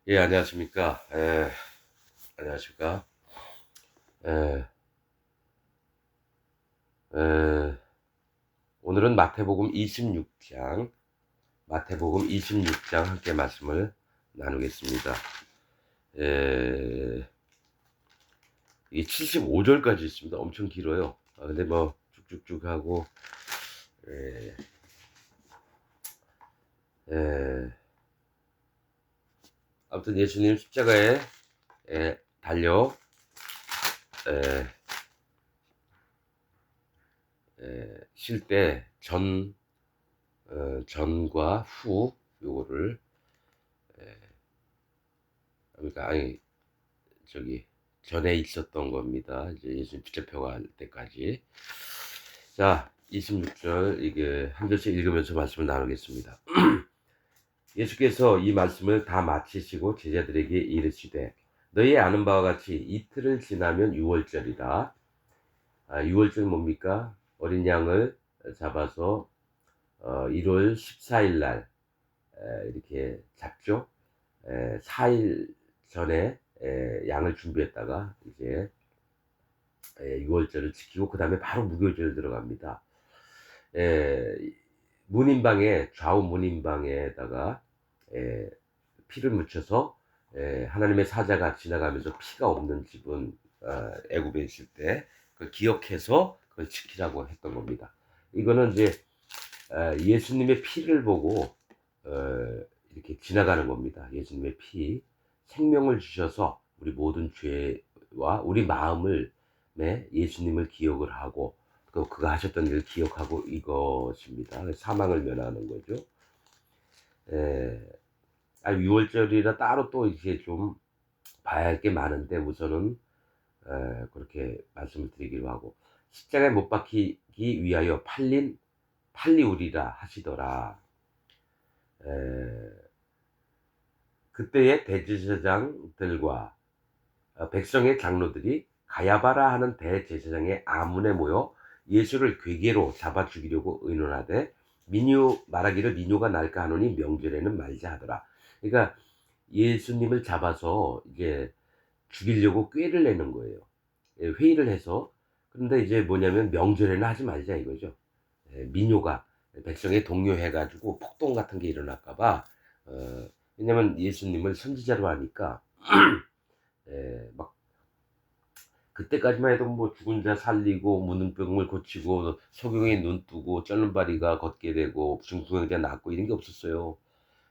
예, 안녕하십니까. 안녕하십니까. 에, 에, 오늘은 마태복음 26장 함께 말씀을 나누겠습니다. 에, 이 75절까지 있습니다. 엄청 길어요. 근데 뭐, 쭉쭉쭉 하고, 에, 에, 아무튼 예수님 십자가에 달려, 에, 실 때 전과 후, 요거를, 그러니까, 아니, 저기 전에 있었던 겁니다. 이제 예수님 붙잡혀갈 때까지. 자, 26절 이게 한 절씩 읽으면서 말씀을 나누겠습니다. 예수께서 이 말씀을 다 마치시고 제자들에게 이르시되 너희 아는 바와 같이 이틀을 지나면 유월절이라. 6월절 뭡니까? 어린 양을 잡아서 1월 14일 날 이렇게 잡죠. 4일 전에 양을 준비했다가 이제 6월절을 지키고 그 다음에 바로 무교절 들어갑니다. 에, 문인방에 좌우 문인방에다가 피를 묻혀서 하나님의 사자가 지나가면서 피가 없는 집은 애굽에 있을 때 그걸 기억해서 그걸 지키라고 했던 겁니다. 이거는 이제 예수님의 피를 보고 이렇게 지나가는 겁니다. 예수님의 피, 생명을 주셔서 우리 모든 죄와 우리 마음을 예수님을 기억을 하고 그가 하셨던 일을 기억하고 이것입니다. 사망을 면하는 거죠. 에, 6월절이라 따로 또 이제 좀 봐야 할 게 많은데 우선은 그렇게 말씀을 드리기로 하고 십자가에 못 박히기 위하여 팔리우리라 하시더라. 에, 그때의 대제사장들과 백성의 장로들이 가야바라 하는 대제사장의 아문에 모여 예수를 괴계로 잡아 죽이려고 의논하되 말하기를 민요가 날까 하노니 명절에는 말자 하더라. 그러니까 예수님을 잡아서 이제 죽이려고 꾀를 내는 거예요. 회의를 해서. 그런데 이제 뭐냐면 명절에는 하지 말자 이거죠. 민요가 백성에 동요해가지고 폭동 같은 게 일어날까봐. 왜냐면 예수님을 선지자로 하니까 막 그때까지만 해도 뭐 죽은 자 살리고 문둥병을 고치고 소경이 눈 뜨고 쩌는바리가 걷게 되고 중풍병자 낫고 이런 게 없었어요.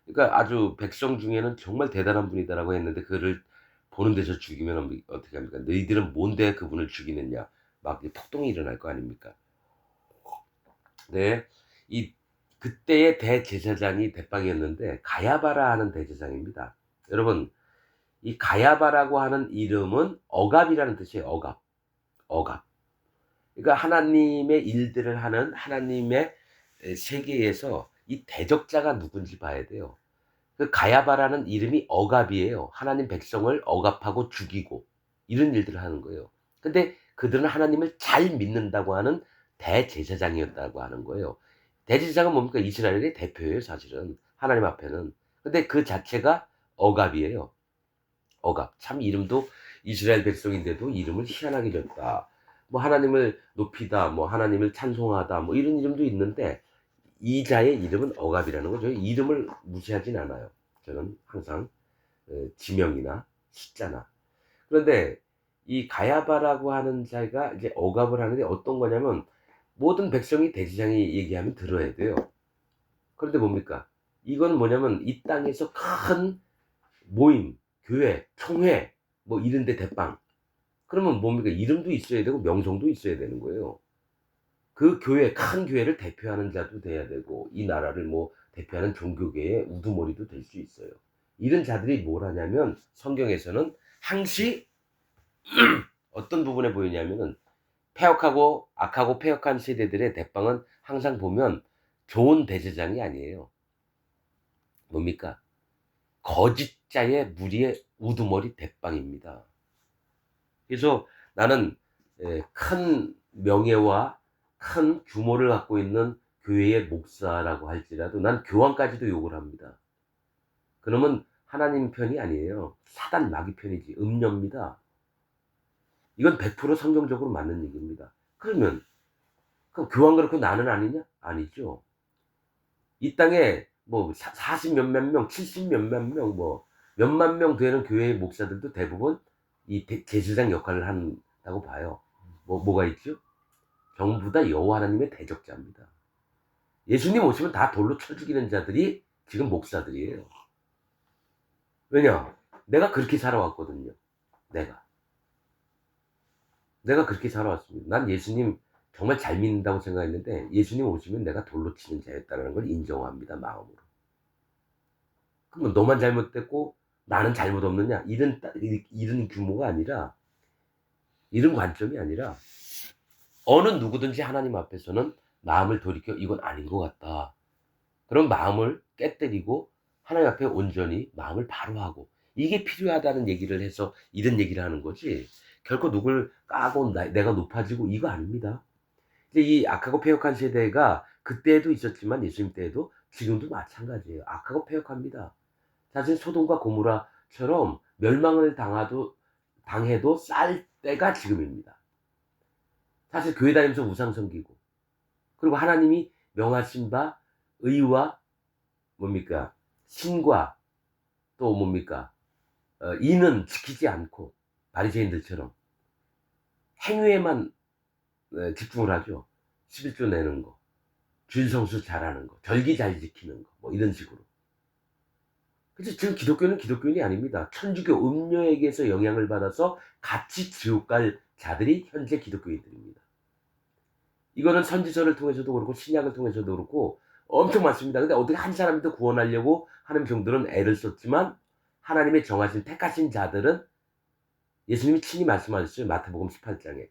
그러니까 아주 백성 중에는 정말 대단한 분이다라고 했는데 그를 보는 데서 죽이면 어떻게 합니까? 너희들은 뭔데 그분을 죽이느냐? 막 폭동이 일어날 거 아닙니까? 네, 이 그때의 대제사장이 대빵이었는데 가야바라 하는 대제사장입니다. 여러분, 이 가야바라고 하는 이름은 억압이라는 뜻이에요. 억압, 억압. 그러니까 하나님의 일들을 하는 하나님의 세계에서 이 대적자가 누군지 봐야 돼요. 그 가야바라는 이름이 억압이에요. 하나님 백성을 억압하고 죽이고 이런 일들을 하는 거예요. 근데 그들은 하나님을 잘 믿는다고 하는 대제사장이었다고 하는 거예요. 대제사장은 뭡니까? 이스라엘의 대표예요, 사실은. 하나님 앞에는. 근데 그 자체가 억압이에요. 억압. 참 이름도 이스라엘 백성인데도 이름을 희한하게 졌다. 뭐 하나님을 높이다, 뭐 하나님을 찬송하다, 뭐 이런 이름도 있는데 이 자의 이름은 억압이라는 거죠. 이름을 무시하진 않아요. 저는 항상 지명이나 숫자나. 그런데 이 가야바라고 하는 자가 이제 억압을 하는데 어떤 거냐면 모든 백성이 대제사장이 얘기하면 들어야 돼요. 그런데 뭡니까? 이건 뭐냐면 이 땅에서 큰 모임, 교회, 총회 뭐 이런 데 대빵. 그러면 뭡니까? 이름도 있어야 되고 명성도 있어야 되는 거예요. 그 교회, 큰 교회를 대표하는 자도 돼야 되고 이 나라를 뭐 대표하는 종교계의 우두머리도 될 수 있어요. 이런 자들이 뭘 하냐면 성경에서는 항시 어떤 부분에 보이냐면은 폐역하고 악하고 폐역한 세대들의 대빵은 항상 보면 좋은 대제장이 아니에요. 뭡니까? 거짓자의 무리의 우두머리 대빵입니다. 그래서 나는 큰 명예와 큰 규모를 갖고 있는 교회의 목사라고 할지라도 난 교황까지도 욕을 합니다. 그러면 하나님 편이 아니에요. 사단 마귀 편이지. 음녀입니다. 이건 100% 성경적으로 맞는 얘기입니다. 그러면 그럼 교황 그렇고 나는 아니냐? 아니죠. 이 땅에 뭐 40 몇몇 명, 70 몇몇 명, 뭐 몇만 명 되는 교회의 목사들도 대부분 이 제사장 역할을 한다고 봐요. 뭐가 있죠? 전부 다 여호와 하나님의 대적자입니다. 예수님 오시면 다 돌로 쳐 죽이는 자들이 지금 목사들이에요. 왜냐? 내가 그렇게 살아왔거든요. 내가 그렇게 살아왔습니다. 난 예수님 정말 잘 믿는다고 생각했는데 예수님 오시면 내가 돌로 치는 자였다는 걸 인정합니다. 마음으로. 그러면 너만 잘못됐고 나는 잘못 없느냐? 이런 규모가 아니라, 이런 관점이 아니라 어느 누구든지 하나님 앞에서는 마음을 돌이켜 이건 아닌 것 같다. 그런 마음을 깨뜨리고 하나님 앞에 온전히 마음을 바로 하고, 이게 필요하다는 얘기를 해서 이런 얘기를 하는 거지, 결코 누굴 까고 내가 높아지고 이거 아닙니다. 이제 이 악하고 패역한 세대가 그때도 있었지만 예수님 때에도 지금도 마찬가지예요. 악하고 패역합니다. 사실 소돔과 고모라처럼 멸망을 당해도 쌀 때가 지금입니다. 사실 교회 다니면서 우상 섬기고, 그리고 하나님이 명하신 바 의와 뭡니까 신과 또 뭡니까 이는 지키지 않고 바리새인들처럼 행위에만 집중을 하죠. 11조 내는 거, 준성수 잘하는 거, 절기 잘 지키는 거, 뭐 이런 식으로. 그래서 지금 기독교는 기독교인이 아닙니다. 천주교 음료에게서 영향을 받아서 같이 지옥 갈 자들이 현재 기독교인들입니다. 이거는 선지서를 통해서도 그렇고 신약을 통해서도 그렇고 엄청 많습니다. 근데 어떻게 한 사람이 더 구원하려고 하는 종들은 애를 썼지만, 하나님의 정하신 택하신 자들은 예수님이 친히 말씀하셨어요. 마태복음 18장에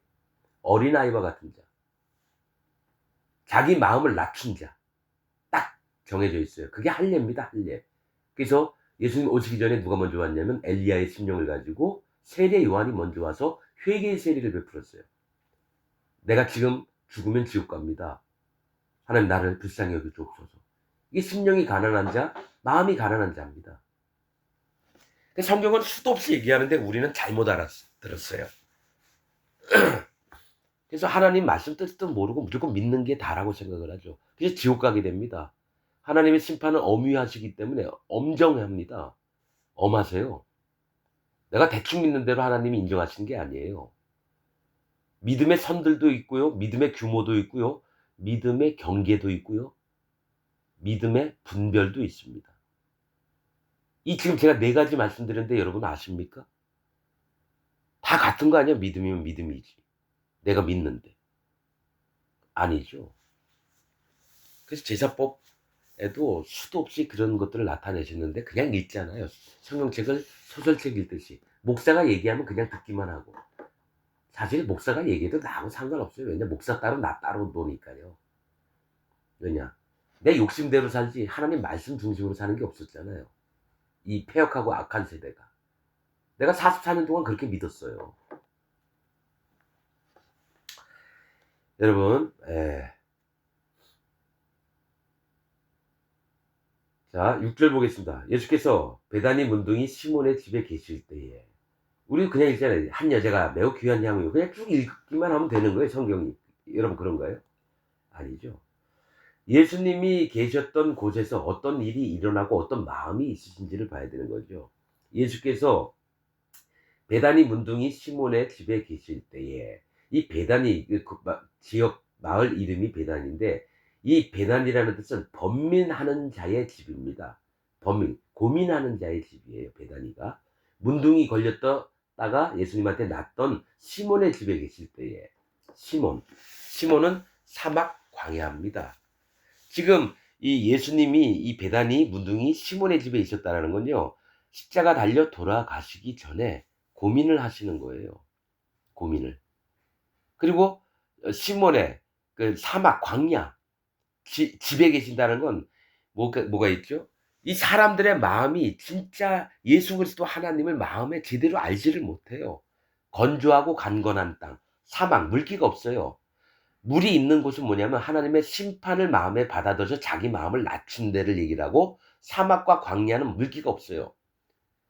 어린아이와 같은 자, 자기 마음을 낮춘 자 딱 정해져 있어요. 그게 할례입니다. 할례. 그래서 예수님 오시기 전에 누가 먼저 왔냐면 엘리야의 심령을 가지고 세례 요한이 먼저 와서 회개의 세례를 베풀었어요. 내가 지금 죽으면 지옥 갑니다. 하나님 나를 불쌍히 여겨 주옵소서. 이게 심령이 가난한 자, 마음이 가난한 자입니다. 성경은 수도 없이 얘기하는데 우리는 잘못 알아들었어요. 그래서 하나님 말씀 뜻도 모르고 무조건 믿는 게 다라고 생각을 하죠. 그래서 지옥 가게 됩니다. 하나님의 심판은 엄위하시기 때문에 엄정합니다. 엄하세요. 내가 대충 믿는 대로 하나님이 인정하시는 게 아니에요. 믿음의 선들도 있고요. 믿음의 규모도 있고요. 믿음의 경계도 있고요. 믿음의 분별도 있습니다. 이 지금 제가 4가지 말씀드렸는데 여러분 아십니까? 다 같은 거 아니야? 믿음이면 믿음이지. 내가 믿는데. 아니죠. 그래서 제사법에도 수도 없이 그런 것들을 나타내셨는데 그냥 읽잖아요. 성경책을 소설책 읽듯이. 목사가 얘기하면 그냥 듣기만 하고. 사실 목사가 얘기해도 나하고 상관없어요. 왜냐? 목사 따로 나 따로 노니까요. 왜냐? 내 욕심대로 살지 하나님 말씀 중심으로 사는 게 없었잖아요. 이 패역하고 악한 세대가. 내가 44년 동안 그렇게 믿었어요. 여러분, 자, 6절 보겠습니다. 예수께서 베다니 문둥이 시몬의 집에 계실 때에, 우리 그냥 있잖아요. 한 여자가 매우 귀한 향유, 그냥 쭉 읽기만 하면 되는 거예요, 성경이. 여러분 그런가요? 아니죠. 예수님이 계셨던 곳에서 어떤 일이 일어나고 어떤 마음이 있으신지를 봐야 되는 거죠. 예수께서 베다니 문둥이 시몬의 집에 계실 때에, 이 베다니 지역 마을 이름이 베다니인데, 이 베다니라는 뜻은 번민하는 자의 집입니다. 고민하는 자의 집이에요. 베다니가 문둥이 걸렸다가 예수님한테 낫던 시몬의 집에 계실 때에, 시몬은 사막 광야입니다. 지금 이 예수님이 이 베다니 문둥이 시몬의 집에 있었다는 건요, 십자가 달려 돌아가시기 전에 고민을 하시는 거예요. 고민을. 그리고 시몬의 그 사막 광야 집에 계신다는 건 뭐가 있죠? 이 사람들의 마음이 진짜 예수 그리스도 하나님을 마음에 제대로 알지를 못해요. 건조하고 간건한 땅, 사막, 물기가 없어요. 물이 있는 곳은 뭐냐면 하나님의 심판을 마음에 받아들여서 자기 마음을 낮춘 데를 얘기를 하고, 사막과 광야는 물기가 없어요.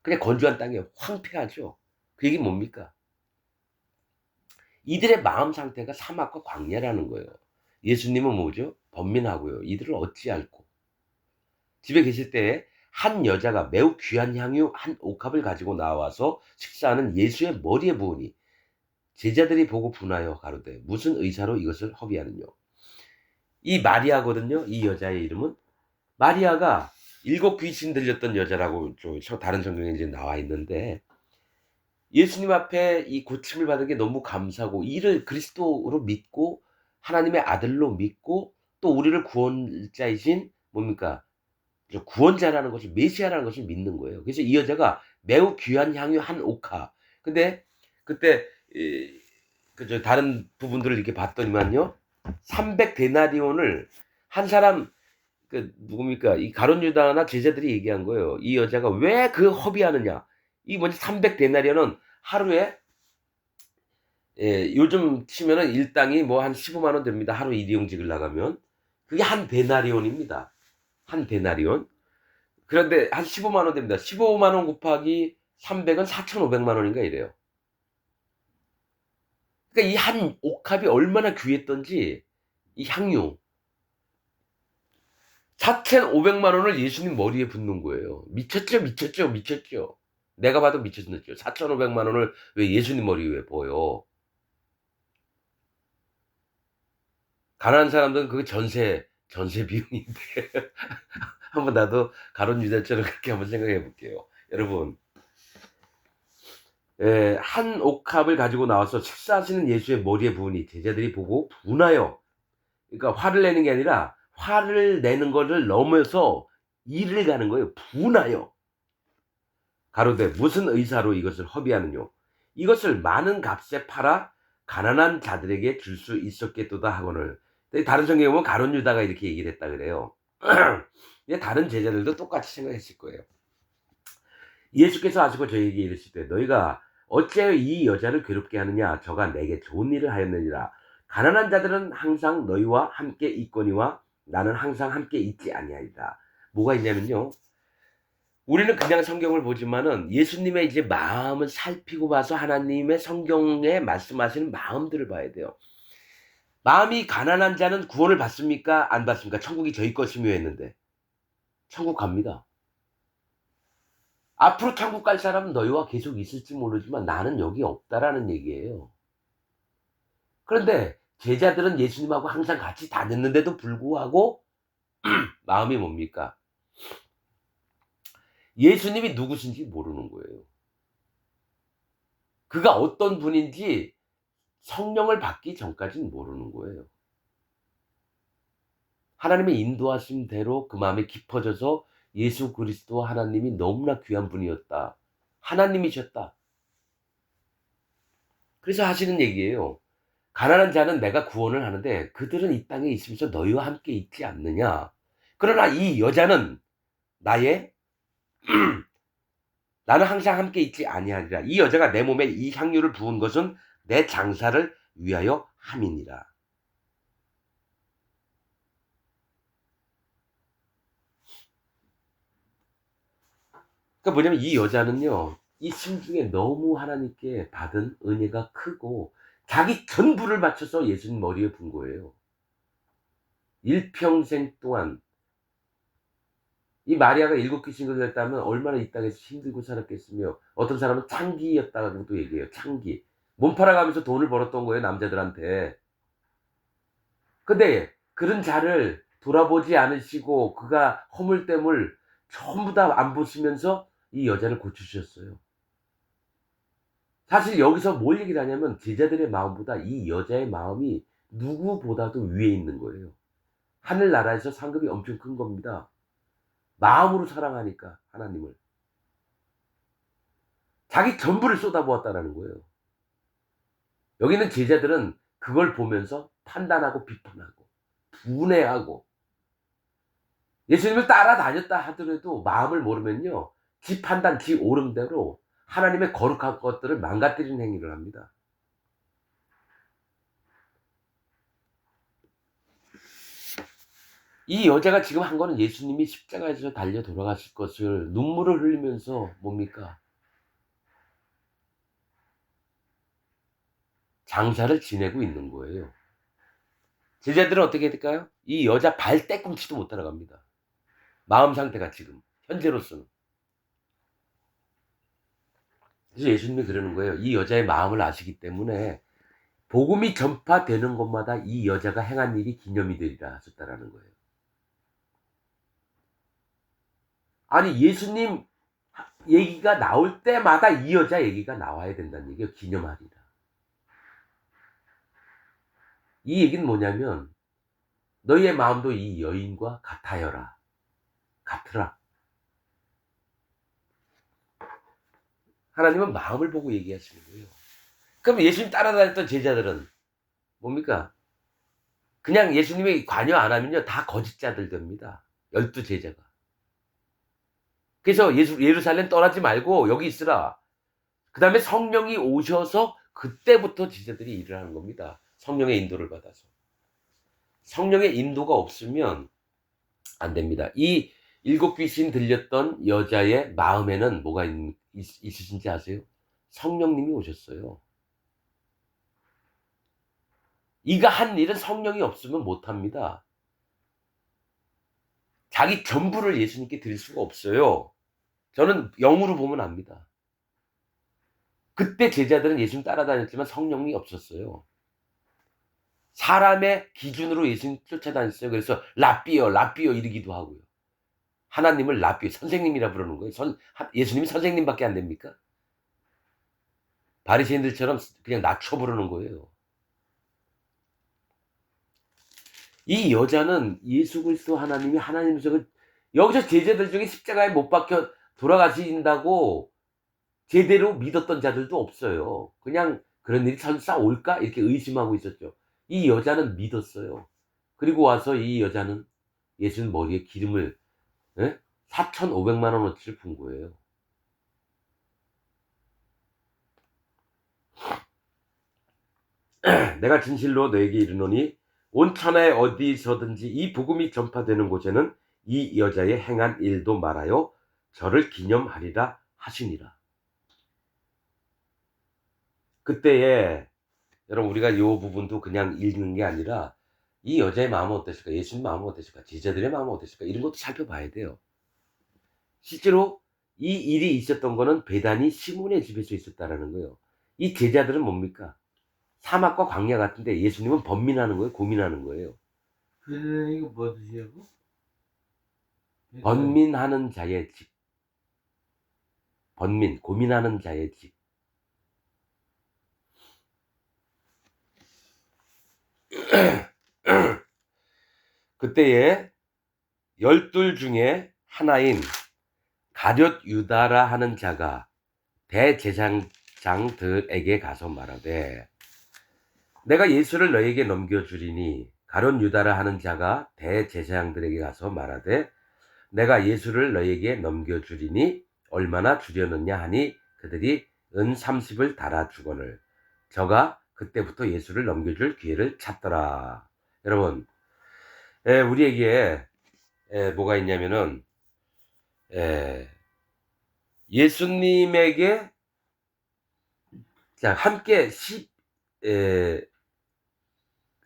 그냥 건조한 땅에 황폐하죠. 그 얘기는 뭡니까? 이들의 마음 상태가 사막과 광야라는 거예요. 예수님은 뭐죠? 번민하고요. 이들을 어찌할꼬. 집에 계실 때에 한 여자가 매우 귀한 향유 한 옥합을 가지고 나와서 식사하는 예수의 머리에 부으니 제자들이 보고 분하여 가로되 무슨 의사로 이것을 허비하느뇨. 이 마리아거든요. 이 여자의 이름은 마리아가 일곱 귀신 들렸던 여자라고 좀 다른 성경에 이제 나와 있는데 예수님 앞에 이 고침을 받은 게 너무 감사하고 이를 그리스도로 믿고 하나님의 아들로 믿고 또 우리를 구원자이신 뭡니까? 구원자라는 것을 메시아라는 것을 믿는 거예요. 그래서 이 여자가 매우 귀한 향유 한 옥합. 근데 그때 그 다른 부분들을 이렇게 봤더니만요. 300 데나리온을 한 사람 그 누굽니까? 이 가룟 유다나 제자들이 얘기한 거예요. 이 여자가 왜 그 허비하느냐? 이 뭐지 300 데나리온은 하루에 요즘 치면은 일당이 뭐 한 15만 원 됩니다. 하루 일용직을 나가면. 그게 한 데나리온입니다. 한 데나리온. 그런데 한 15만 원 됩니다. 15만 원 곱하기 300은 4,500만 원인가 이래요. 그러니까 이 한 옥합이 얼마나 귀했던지 이 향유 4,500만 원을 예수님 머리에 붓는 거예요. 미쳤죠, 미쳤죠, 미쳤죠. 내가 봐도 미쳤죠. 4,500만 원을 왜 예수님 머리 위에 부어요. 가난한 사람들은 그게 전세 비용인데 한번 나도 가룟 유다처럼 그렇게 한번 생각해 볼게요. 여러분, 한 옥합을 가지고 나와서 식사하시는 예수의 머리에 부으니 제자들이 보고 분하여, 그러니까 화를 내는 게 아니라 화를 내는 것을 넘어서 일을 가는 거예요. 분하여. 가로되 무슨 의사로 이것을 허비하느뇨. 이것을 많은 값에 팔아 가난한 자들에게 줄 수 있었겠도다 하거늘. 다른 성경에 보면 가룟 유다가 이렇게 얘기를 했다 그래요. 다른 제자들도 똑같이 생각했을 거예요. 예수께서 하시고 저에게 이르시되 너희가 어찌하여 이 여자를 괴롭게 하느냐. 저가 내게 좋은 일을 하였느니라. 가난한 자들은 항상 너희와 함께 있거니와 나는 항상 함께 있지 아니하리라. 뭐가 있냐면요. 우리는 그냥 성경을 보지만은 예수님의 이제 마음을 살피고 봐서 하나님의 성경에 말씀하시는 마음들을 봐야 돼요. 마음이 가난한 자는 구원을 받습니까? 안 받습니까? 천국이 저희 것이며 했는데. 천국 갑니다. 앞으로 천국 갈 사람은 너희와 계속 있을지 모르지만 나는 여기 없다라는 얘기예요. 그런데 제자들은 예수님하고 항상 같이 다녔는데도 불구하고 마음이 뭡니까? 예수님이 누구신지 모르는 거예요. 그가 어떤 분인지 성령을 받기 전까지는 모르는 거예요. 하나님의 인도하심대로 그 마음이 깊어져서 예수 그리스도 하나님이 너무나 귀한 분이었다. 하나님이셨다. 그래서 하시는 얘기예요. 가난한 자는 내가 구원을 하는데 그들은 이 땅에 있으면서 너희와 함께 있지 않느냐. 그러나 이 여자는 나의 나는 항상 함께 있지 아니하리라. 이 여자가 내 몸에 이 향유를 부은 것은 내 장사를 위하여 함이니라. 그러니까 뭐냐면 이 여자는요. 이 심중에 너무 하나님께 받은 은혜가 크고 자기 전부를 바쳐서 예수님 머리에 분 거예요. 일평생 동안 이 마리아가 일곱 귀신을 냈다면 얼마나 이 땅에서 힘들고 살았겠으며 어떤 사람은 창기였다고도 얘기해요. 창기. 몸 팔아가면서 돈을 벌었던 거예요. 남자들한테. 근데 그런 자를 돌아보지 않으시고 그가 허물됨을 전부 다 안 보시면서 이 여자를 고치셨어요. 사실 여기서 뭘 얘기를 하냐면 제자들의 마음보다 이 여자의 마음이 누구보다도 위에 있는 거예요. 하늘나라에서 상급이 엄청 큰 겁니다. 마음으로 사랑하니까 하나님을. 자기 전부를 쏟아부었다는 거예요. 여기는 제자들은 그걸 보면서 판단하고 비판하고 분해하고 예수님을 따라다녔다 하더라도 마음을 모르면요. 지 판단, 지 오름대로 하나님의 거룩한 것들을 망가뜨리는 행위를 합니다. 이 여자가 지금 한 거는 예수님이 십자가에서 달려 돌아가실 것을 눈물을 흘리면서 뭡니까? 장사를 지내고 있는 거예요. 제자들은 어떻게 될까요? 이 여자 발 떼꿈치도 못 따라갑니다. 마음 상태가 지금 현재로서는. 그래서 예수님이 그러는 거예요. 이 여자의 마음을 아시기 때문에 복음이 전파되는 곳마다 이 여자가 행한 일이 기념이 되리라 하셨다라는 거예요. 아니 예수님 얘기가 나올 때마다 이 여자 얘기가 나와야 된다는 얘기예요. 기념하리라. 이 얘기는 뭐냐면 너희의 마음도 이 여인과 같아여라. 같으라. 하나님은 마음을 보고 얘기하시는 거예요. 그럼 예수님 따라다녔던 제자들은 뭡니까? 그냥 예수님이 관여 안 하면요 다 거짓자들 됩니다. 12 제자가. 그래서 예루살렘 떠나지 말고 여기 있으라. 그 다음에 성령이 오셔서 그때부터 제자들이 일을 하는 겁니다. 성령의 인도를 받아서. 성령의 인도가 없으면 안 됩니다. 이 7 귀신 들렸던 여자의 마음에는 뭐가 있으신지 아세요? 성령님이 오셨어요. 이가 한 일은 성령이 없으면 못합니다. 자기 전부를 예수님께 드릴 수가 없어요. 저는 영으로 보면 압니다. 그때 제자들은 예수님 따라다녔지만 성령이 없었어요. 사람의 기준으로 예수님 쫓아다녔어요. 그래서 라삐어, 라삐어 이러기도 하고요. 하나님을 라삐어, 선생님이라 부르는 거예요. 예수님이 선생님밖에 안 됩니까? 바리새인들처럼 그냥 낮춰 부르는 거예요. 이 여자는 예수 그리스도 하나님이 하나님이셔서 여기서 제자들 중에 십자가에 못 박혀 돌아가신다고 제대로 믿었던 자들도 없어요. 그냥 그런 일이 설사 올까? 이렇게 의심하고 있었죠. 이 여자는 믿었어요. 그리고 와서 이 여자는 예수님 머리에 기름을 4,500만 원어치를 푼 거예요. 내가 진실로 너에게 이르노니 온 천하에 어디서든지 이 복음이 전파되는 곳에는 이 여자의 행한 일도 말하여 저를 기념하리라 하시니라. 그때에 여러분 우리가 이 부분도 그냥 읽는 게 아니라 이 여자의 마음은 어땠을까? 예수님 마음은 어땠을까? 제자들의 마음은 어땠을까? 이런 것도 살펴봐야 돼요. 실제로 이 일이 있었던 거는 베다니 시몬의 집에서 있었다라는 거예요. 이 제자들은 뭡니까? 사막과 광야 같은데 예수님은 번민하는 거예요? 고민하는 거예요? 이거 뭐 드시라고? 번민하는 자의 집. 번민, 고민하는 자의 집. 그때에 12 중에 하나인 가룟 유다라 하는 자가 대제사장들에게 가서 말하되 내가 예수를 너에게 넘겨주리니 가룟 유다라 하는 자가 대제사장들에게 가서 말하되 내가 예수를 너에게 넘겨주리니 얼마나 주려느냐 하니 그들이 은 30을 달아주거늘 저가 그때부터 예수를 넘겨줄 기회를 찾더라. 여러분 우리에게 뭐가 있냐면은 예수님에게 자 함께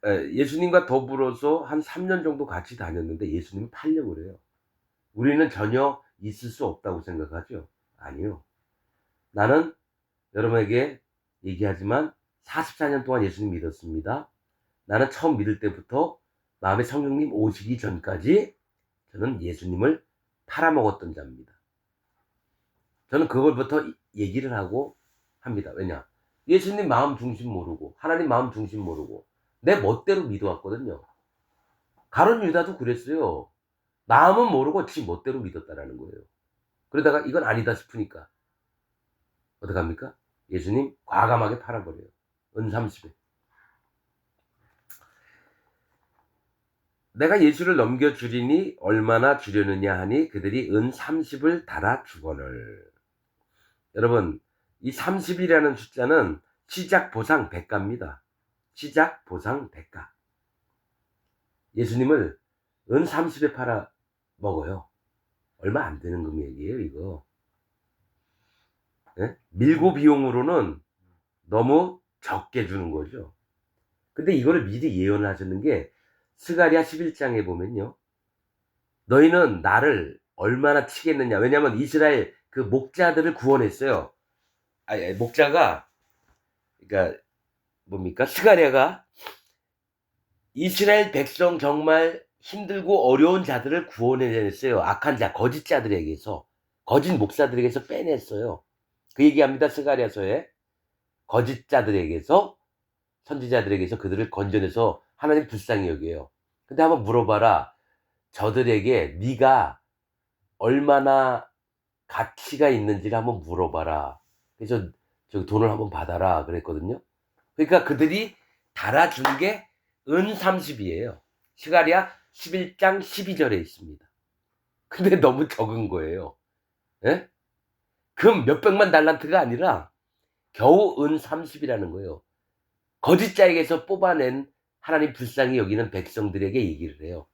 예수님과 더불어서 한 3년 정도 같이 다녔는데 예수님은 팔려고 그래요. 우리는 전혀 있을 수 없다고 생각하죠? 아니요. 나는 여러분에게 얘기하지만 44년 동안 예수님 믿었습니다. 나는 처음 믿을 때부터 마음에 성령님 오시기 전까지 저는 예수님을 팔아먹었던 자입니다. 저는 그걸부터 얘기를 하고 합니다. 왜냐? 예수님 마음 중심 모르고 하나님 마음 중심 모르고 내 멋대로 믿어왔거든요. 가룟 유다도 그랬어요. 마음은 모르고 지 멋대로 믿었다라는 거예요. 그러다가 이건 아니다 싶으니까 어떡합니까? 예수님 과감하게 팔아버려요. 은 30에. 내가 예수를 넘겨주리니 얼마나 주려느냐 하니 그들이 은 30을 달아주거늘. 여러분 이 30이라는 숫자는 시작 보상 대가입니다. 시작 보상 대가. 예수님을 은 30에 팔아 먹어요. 얼마 안 되는 금액이에요, 이거. 예? 밀고 비용으로는 너무 적게 주는 거죠. 근데 이거를 미리 예언을 하셨는 게 스가랴 11장에 보면요. 너희는 나를 얼마나 치겠느냐. 왜냐하면 이스라엘 그 목자들을 구원했어요. 목자가 그러니까 뭡니까? 스가랴가 이스라엘 백성 정말 힘들고 어려운 자들을 구원해냈어요. 악한 자, 거짓 자들에게서, 거짓 목사들에게서 빼냈어요. 그 얘기합니다. 스가랴서에 거짓 자들에게서, 선지자들에게서 그들을 건져내서 하나님 불쌍히 여겨요. 근데 한번 물어봐라. 저들에게 네가 얼마나 가치가 있는지를 한번 물어봐라. 그래서 저 돈을 한번 받아라 그랬거든요. 그러니까 그들이 달아준 게 은 30이에요. 스가랴 11장 12절에 있습니다. 근데 너무 적은 거예요. 예? 금 몇백만 달란트가 아니라 겨우 은 30이라는 거예요. 거짓자에게서 뽑아낸 하나님 불쌍히 여기는 백성들에게 얘기를 해요.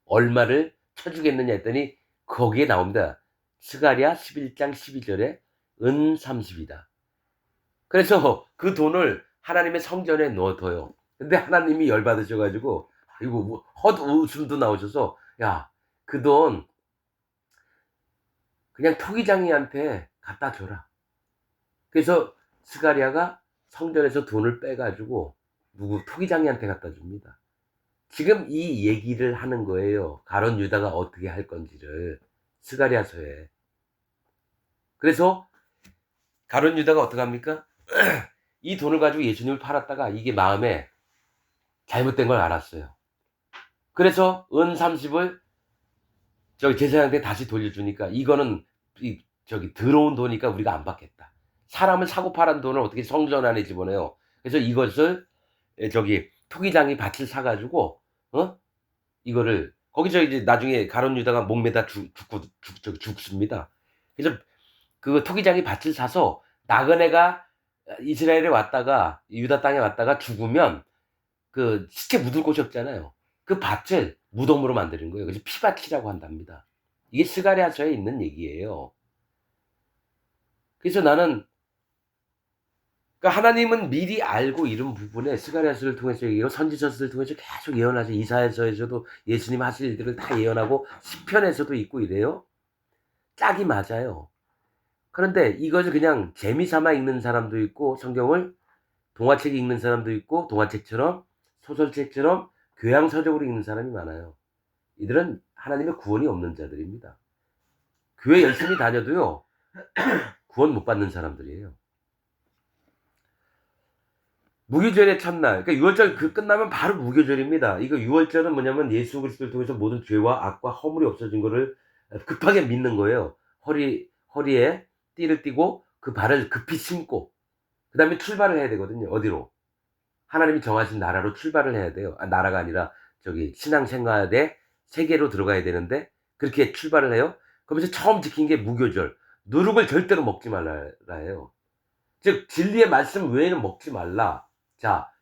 얼마를 쳐주겠느냐 했더니 거기에 나옵니다. 스가랴 11장 12절에 은 30이다. 그래서 그 돈을 하나님의 성전에 넣어둬요. 근데 하나님이 열받으셔가지고, 이거 뭐 헛웃음도 나오셔서, 야, 그 돈 그냥 토기장이한테 갖다 줘라. 그래서 스가랴가 성전에서 돈을 빼가지고 누구 토기장이한테 갖다 줍니다. 지금 이 얘기를 하는 거예요. 가룟 유다가 어떻게 할 건지를 스가랴서에. 그래서 가룟 유다가 어떻게 합니까? 이 돈을 가지고 예수님을 팔았다가 이게 마음에 잘못된 걸 알았어요. 그래서 은 30을 저기 제사장한테 다시 돌려주니까 이거는 저기 들어온 돈이니까 우리가 안 받겠다. 사람을 사고 팔은 돈을 어떻게 성전 안에 집어넣어요. 그래서 이것을 저기 토기장이 밭을 사가지고 이거를 거기서 이제 나중에 가룟 유다가 목매다 죽습니다. 그래서 그 토기장이 밭을 사서 나그네가 이스라엘에 왔다가 유다 땅에 왔다가 죽으면 그 시체 묻을 곳이 없잖아요. 그 밭을 무덤으로 만드는 거예요. 그래서 피밭이라고 한답니다. 이게 스가랴서에 있는 얘기예요. 그래서 나는 그러니까 하나님은 미리 알고 이런 부분에 스가랴서를 통해서 얘기하고 선지서를 통해서 계속 예언하죠. 이사야서에서도 예수님 하실 일들을 다 예언하고 시편에서도 있고 이래요. 짝이 맞아요. 그런데 이것을 그냥 재미삼아 읽는 사람도 있고 성경을 동화책 읽는 사람도 있고 동화책처럼 소설책처럼 교양서적으로 읽는 사람이 많아요. 이들은 하나님의 구원이 없는 자들입니다. 교회 열심히 다녀도요 구원 못 받는 사람들이에요. 무교절의 첫날, 그러니까 6월절 그 끝나면 바로 무교절입니다. 이거 6월절은 뭐냐면 예수 그리스도를 통해서 모든 죄와 악과 허물이 없어진 거를 급하게 믿는 거예요. 허리에 띠를 띠고 그 발을 급히 신고 그 다음에 출발을 해야 되거든요. 어디로? 하나님이 정하신 나라로 출발을 해야 돼요. 나라가 아니라 저기 신앙생활의 세계로 들어가야 되는데 그렇게 출발을 해요. 그러면서 처음 지킨 게 무교절. 누룩을 절대로 먹지 말라 해요. 즉 진리의 말씀 외에는 먹지 말라. 자,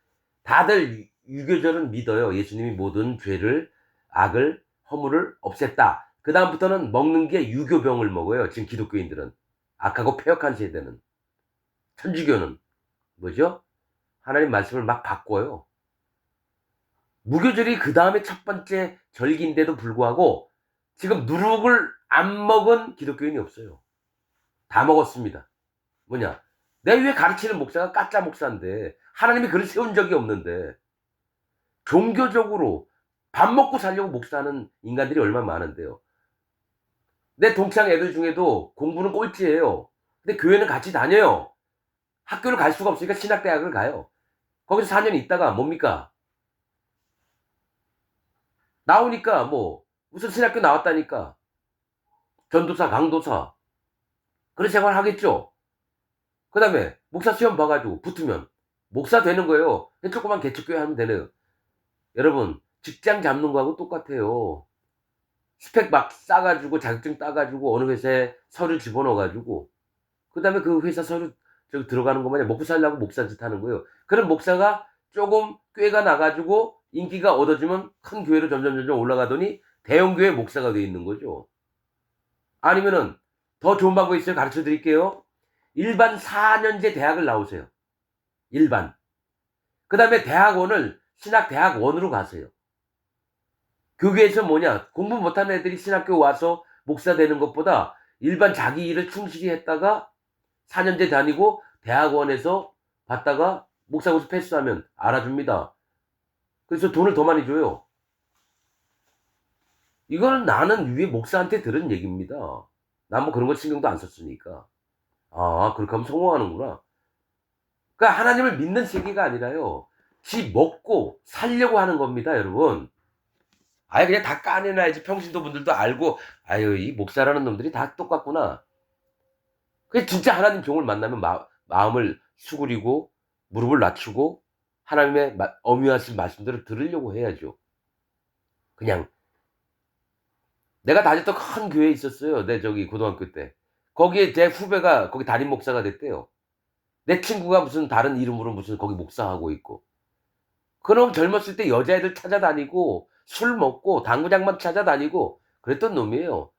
다들 유교절은 믿어요. 예수님이 모든 죄를, 악을, 허물을 없앴다. 그 다음부터는 먹는 게 유교병을 먹어요. 지금 기독교인들은. 악하고 폐역한 세대는. 천주교는 뭐죠? 하나님 말씀을 막 바꿔요. 무교절이 그 다음에 첫 번째 절기인데도 불구하고 지금 누룩을 안 먹은 기독교인이 없어요. 다 먹었습니다. 뭐냐? 내 위에 가르치는 목사가 가짜 목사인데 하나님이 그를 세운 적이 없는데 종교적으로 밥 먹고 살려고 목사하는 인간들이 얼마나 많은데요. 내 동창 애들 중에도 공부는 꼴찌예요. 근데 교회는 같이 다녀요. 학교를 갈 수가 없으니까 신학대학을 가요. 거기서 4년 있다가 뭡니까? 나오니까 뭐 무슨 신학교 나왔다니까 전도사 강도사 그런 생활 하겠죠. 그 다음에 목사 시험 봐가지고 붙으면 목사 되는 거예요. 조그만 개척교회 하면 되네요. 여러분 직장 잡는 거하고 똑같아요. 스펙 막 싸가지고 자격증 따가지고 어느 회사에 서류 집어넣어가지고 그 다음에 그 회사 서류 저기 들어가는 것만 먹고 살려고 목사 짓 하는 거예요. 그런 목사가 조금 꾀가 나가지고 인기가 얻어지면 큰 교회로 점점 올라가더니 대형교회 목사가 돼 있는 거죠. 아니면은 더 좋은 방법이 있어요. 가르쳐 드릴게요. 일반 4년제 대학을 나오세요. 일반. 그 다음에 대학원을 신학대학원으로 가세요. 교계에서 뭐냐, 공부 못하는 애들이 신학교 와서 목사 되는 것보다 일반 자기 일을 충실히 했다가 4년제 다니고 대학원에서 받다가 목사고시 패스하면 알아줍니다. 그래서 돈을 더 많이 줘요. 이거는 나는 위에 목사한테 들은 얘기입니다. 난 뭐 그런 거 신경도 안 썼으니까. 아, 그렇게 하면 성공하는구나. 그러니까 하나님을 믿는 세계가 아니라요. 지 먹고 살려고 하는 겁니다, 여러분. 아예 그냥 다 까내놔야지. 평신도 분들도 알고, 아유, 이 목사라는 놈들이 다 똑같구나. 그게 진짜 하나님 종을 만나면 마음을 수그리고 무릎을 낮추고 하나님의 엄유하신 말씀들을 들으려고 해야죠. 그냥 내가 다녔던 큰 교회에 있었어요. 내 저기 고등학교 때. 거기에 제 후배가 거기 담임 목사가 됐대요. 내 친구가 무슨 다른 이름으로 무슨 거기 목사하고 있고. 그럼 젊었을 때 여자애들 찾아다니고 술 먹고 당구장만 찾아다니고 그랬던 놈이에요.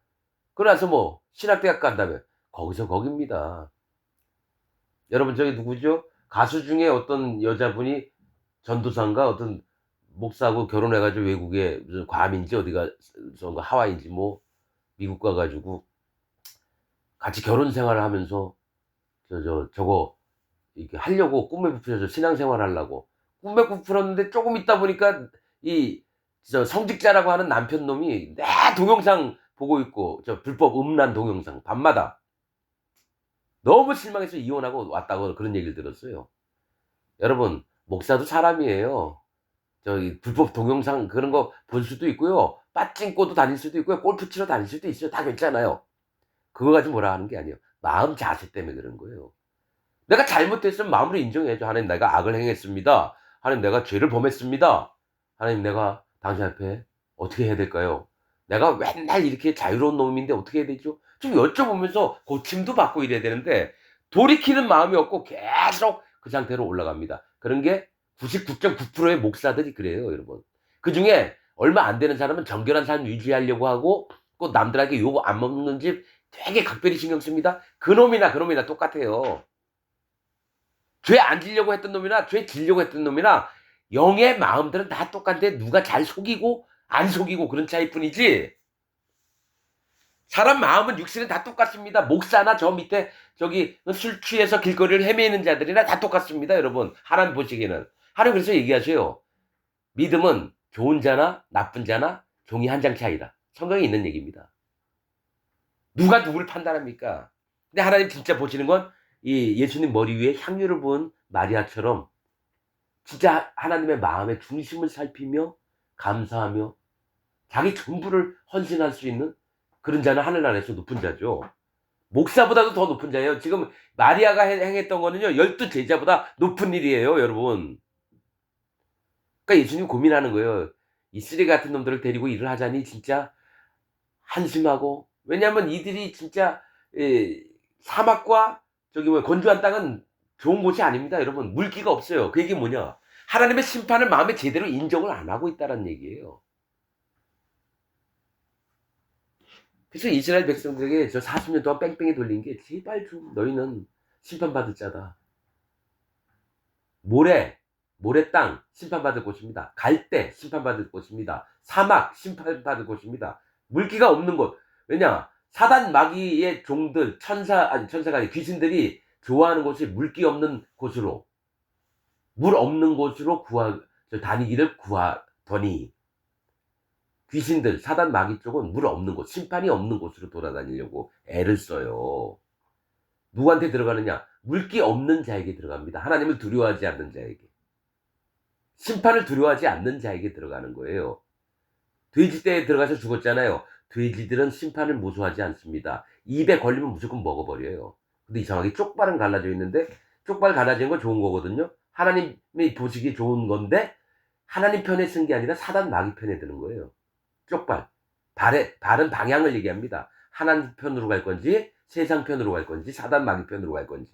그러나서 뭐 신학대학 간다며. 거기서 거깁니다. 여러분 저기 누구죠? 가수 중에 어떤 여자분이 전도사인가 어떤 목사하고 결혼해가지고 외국에 무슨 괌인지 어디가 하와이인지 뭐 미국 가가지고 같이 결혼 생활을 하면서 저거 이렇게 하려고 꿈에 부풀려서 신앙생활 하려고 꿈에 부풀었는데 조금 있다 보니까 이 성직자라고 하는 남편 놈이 내 동영상 보고 있고 저 불법 음란 동영상 밤마다 너무 실망해서 이혼하고 왔다고 그런 얘기를 들었어요. 여러분 목사도 사람이에요. 저기 불법 동영상 그런 거 볼 수도 있고요. 빠찡꼬도 다닐 수도 있고요. 골프 치러 다닐 수도 있어요. 다 괜찮아요. 그거 가지고 뭐라 하는 게 아니에요. 마음 자세 때문에 그런 거예요. 내가 잘못했으면 마음으로 인정해야죠. 하나님 내가 악을 행했습니다. 하나님 내가 죄를 범했습니다. 하나님 내가 당신 앞에 어떻게 해야 될까요? 내가 맨날 이렇게 자유로운 놈인데 어떻게 해야 되죠? 좀 여쭤보면서 고침도 받고 이래야 되는데 돌이키는 마음이 없고 계속 그 상태로 올라갑니다. 그런 게 99.9%의 목사들이 그래요, 여러분. 그 중에 얼마 안 되는 사람은 정결한 삶 유지하려고 하고 꼭 남들에게 욕 안 먹는 집 되게 각별히 신경 씁니다. 그놈이나 똑같아요. 죄 안 지려고 했던 놈이나 죄 지려고 했던 놈이나 영의 마음들은 다 똑같은데 누가 잘 속이고 안 속이고 그런 차이뿐이지 사람 마음은 육신은 다 똑같습니다. 목사나 저 밑에 저기 술 취해서 길거리를 헤매는 자들이나 다 똑같습니다. 여러분 하나님 보시기에는 하나님 그래서 얘기하세요. 믿음은 좋은 자나 나쁜 자나 종이 한 장 차이다. 성경에 있는 얘기입니다. 누가 누구를 판단합니까? 근데 하나님 진짜 보시는 건 이 예수님 머리 위에 향유를 부은 마리아처럼 진짜 하나님의 마음의 중심을 살피며 감사하며 자기 전부를 헌신할 수 있는 그런 자는 하늘나라에서 높은 자죠. 목사보다도 더 높은 자예요. 지금 마리아가 행했던 거는요 12제자보다 높은 일이에요, 여러분. 그러니까 예수님 고민하는 거예요. 이 쓰레기 같은 놈들을 데리고 일을 하자니 진짜 한심하고 왜냐하면 이들이 진짜 사막과 저기 뭐 건조한 땅은 좋은 곳이 아닙니다. 여러분 물기가 없어요. 그 얘기 뭐냐? 하나님의 심판을 마음에 제대로 인정을 안 하고 있다는 얘기예요. 그래서 이스라엘 백성들에게 저 40년 동안 뺑뺑이 돌린 게 제발 좀 너희는 심판받을 자다. 모래 땅 심판받을 곳입니다. 갈대 심판받을 곳입니다. 사막 심판받을 곳입니다. 물기가 없는 곳. 왜냐? 사단 마귀의 종들 천사가 아니 귀신들이 좋아하는 곳이 물기 없는 곳으로 물 없는 곳으로 다니기를 구하더니 귀신들 사단 마귀 쪽은 물 없는 곳 심판이 없는 곳으로 돌아다니려고 애를 써요. 누구한테 들어가느냐? 물기 없는 자에게 들어갑니다. 하나님을 두려워하지 않는 자에게. 심판을 두려워하지 않는 자에게 들어가는 거예요. 돼지떼에 들어가서 죽었잖아요. 돼지들은 심판을 무서워하지 않습니다. 입에 걸리면 무조건 먹어버려요. 근데 이상하게 쪽발은 갈라져 있는데 쪽발 갈라지는 건 좋은 거거든요. 하나님이 보시기 좋은 건데 하나님 편에 쓴 게 아니라 사단 마귀 편에 드는 거예요. 쪽발. 발은 방향을 얘기합니다. 하나님 편으로 갈 건지 세상 편으로 갈 건지 사단 마귀 편으로 갈 건지.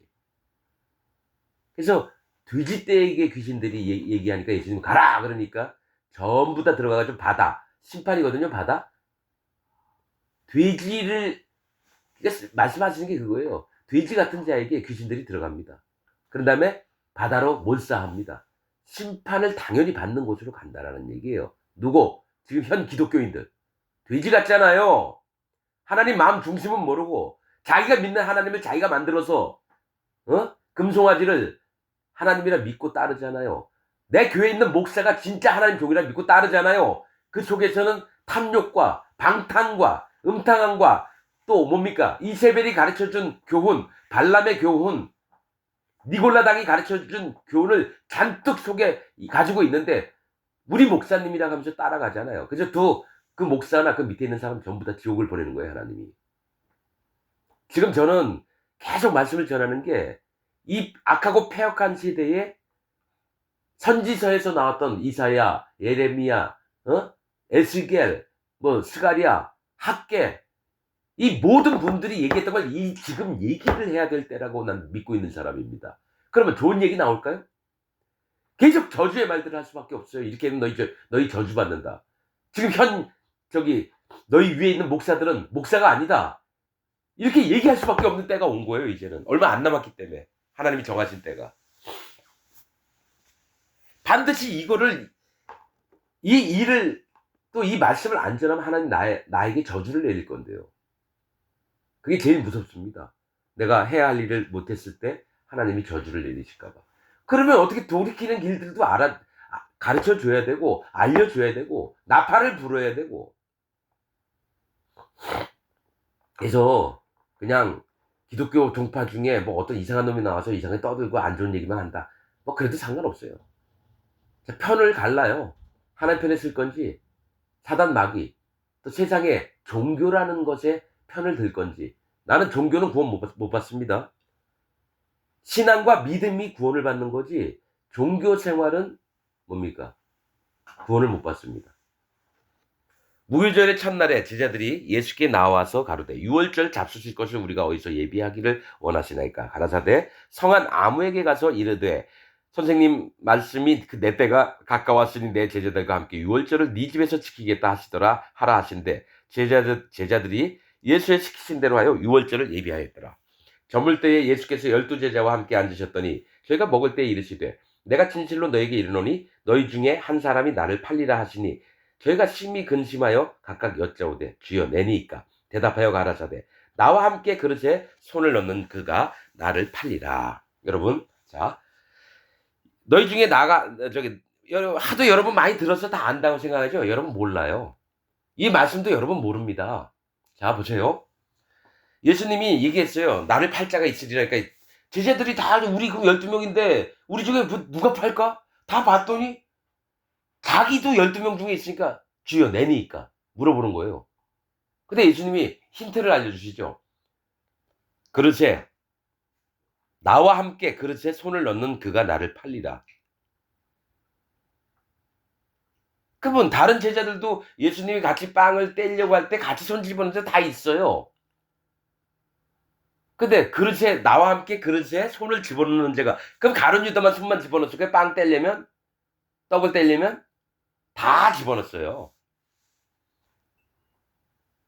그래서 돼지떼에게 귀신들이 얘기하니까 예수님 가라 그러니까 전부 다 들어가가지고 바다 심판이거든요. 바다 돼지를 그러니까 말씀하시는 게 그거예요. 돼지 같은 자에게 귀신들이 들어갑니다. 그런 다음에 바다로 몰사합니다. 심판을 당연히 받는 곳으로 간다라는 얘기예요. 누구? 지금 현 기독교인들. 돼지 같잖아요. 하나님 마음 중심은 모르고 자기가 믿는 하나님을 자기가 만들어서 금송아지를 하나님이라 믿고 따르잖아요. 내 교회에 있는 목사가 진짜 하나님 종이라 믿고 따르잖아요. 그 속에서는 탐욕과 방탕과 음탕함과 또 뭡니까? 이세벨이 가르쳐준 교훈, 발람의 교훈, 니골라당이 가르쳐준 교훈을 잔뜩 속에 가지고 있는데 우리 목사님이라고 하면서 따라가잖아요. 그래서 그 목사나 그 밑에 있는 사람 전부 다 지옥을 보내는 거예요, 하나님이. 지금 저는 계속 말씀을 전하는 게 이 악하고 패역한 시대에 선지서에서 나왔던 이사야, 예레미야, 에스겔, 스가랴, 학개 이 모든 분들이 얘기했던 걸 지금 얘기를 해야 될 때라고 난 믿고 있는 사람입니다. 그러면 좋은 얘기 나올까요? 계속 저주의 말들을 할 수밖에 없어요. 이렇게 하면 너희 저주받는다. 지금 너희 위에 있는 목사들은 목사가 아니다. 이렇게 얘기할 수밖에 없는 때가 온 거예요, 이제는. 얼마 안 남았기 때문에. 하나님이 정하신 때가. 반드시 이 일을, 또 이 말씀을 안 전하면 하나님 나에게 저주를 내릴 건데요. 그게 제일 무섭습니다. 내가 해야 할 일을 못했을 때 하나님이 저주를 내리실까봐. 그러면 어떻게 돌이키는 길들도 가르쳐 줘야 되고, 알려줘야 되고, 나팔을 불어야 되고. 그래서 그냥 기독교 종파 중에 어떤 이상한 놈이 나와서 이상하게 떠들고 안 좋은 얘기만 한다. 그래도 상관없어요. 편을 갈라요. 하나님 편에 쓸 건지, 사단 마귀, 또 세상에 종교라는 것에 편을 들 건지. 나는 종교는 구원 못 받습니다. 신앙과 믿음이 구원을 받는 거지, 종교 생활은 뭡니까? 구원을 못 받습니다. 무교절의 첫날에 제자들이 예수께 나와서 가로되 유월절 잡수실 것을 우리가 어디서 예비하기를 원하시나이까? 가라사대 성한 아무에게 가서 이르되 선생님 말씀이 내 때가 가까웠으니 내 제자들과 함께 유월절을 네 집에서 지키겠다 하라 하신대 제자들이 예수의 시키신 대로 하여 유월절을 예비하였더라. 저물 때에 예수께서 12제자와 함께 앉으셨더니 저희가 먹을 때에 이르시되 내가 진실로 너에게 이르노니 너희 중에 한 사람이 나를 팔리라 하시니 저희가 심히 근심하여 각각 여짜오되 주여 내니이까? 대답하여 가라사대 나와 함께 그릇에 손을 넣는 그가 나를 팔리라. 여러분, 자, 너희 중에 하도 여러분 많이 들어서 다 안다고 생각하죠? 여러분 몰라요. 이 말씀도 여러분 모릅니다. 자, 보세요. 예수님이 얘기했어요. 나를 팔 자가 있으리라. 그러니까 제자들이 다 우리 그럼 12명인데 우리 중에 누가 팔까? 다 봤더니 자기도 12명 중에 있으니까 주여 내니까 물어보는 거예요. 근데 예수님이 힌트를 알려주시죠. 그릇에 나와 함께 그릇에 손을 넣는 그가 나를 팔리라. 그러면 다른 제자들도 예수님이 같이 빵을 떼려고 할 때 같이 손 집어넣는 데 다 있어요. 근데 나와 함께 그릇에 손을 집어넣는 자가, 그럼 가룟 유다만 손만 집어넣었을 거예요. 빵 떼려면, 떡을 떼려면 다 집어넣었어요.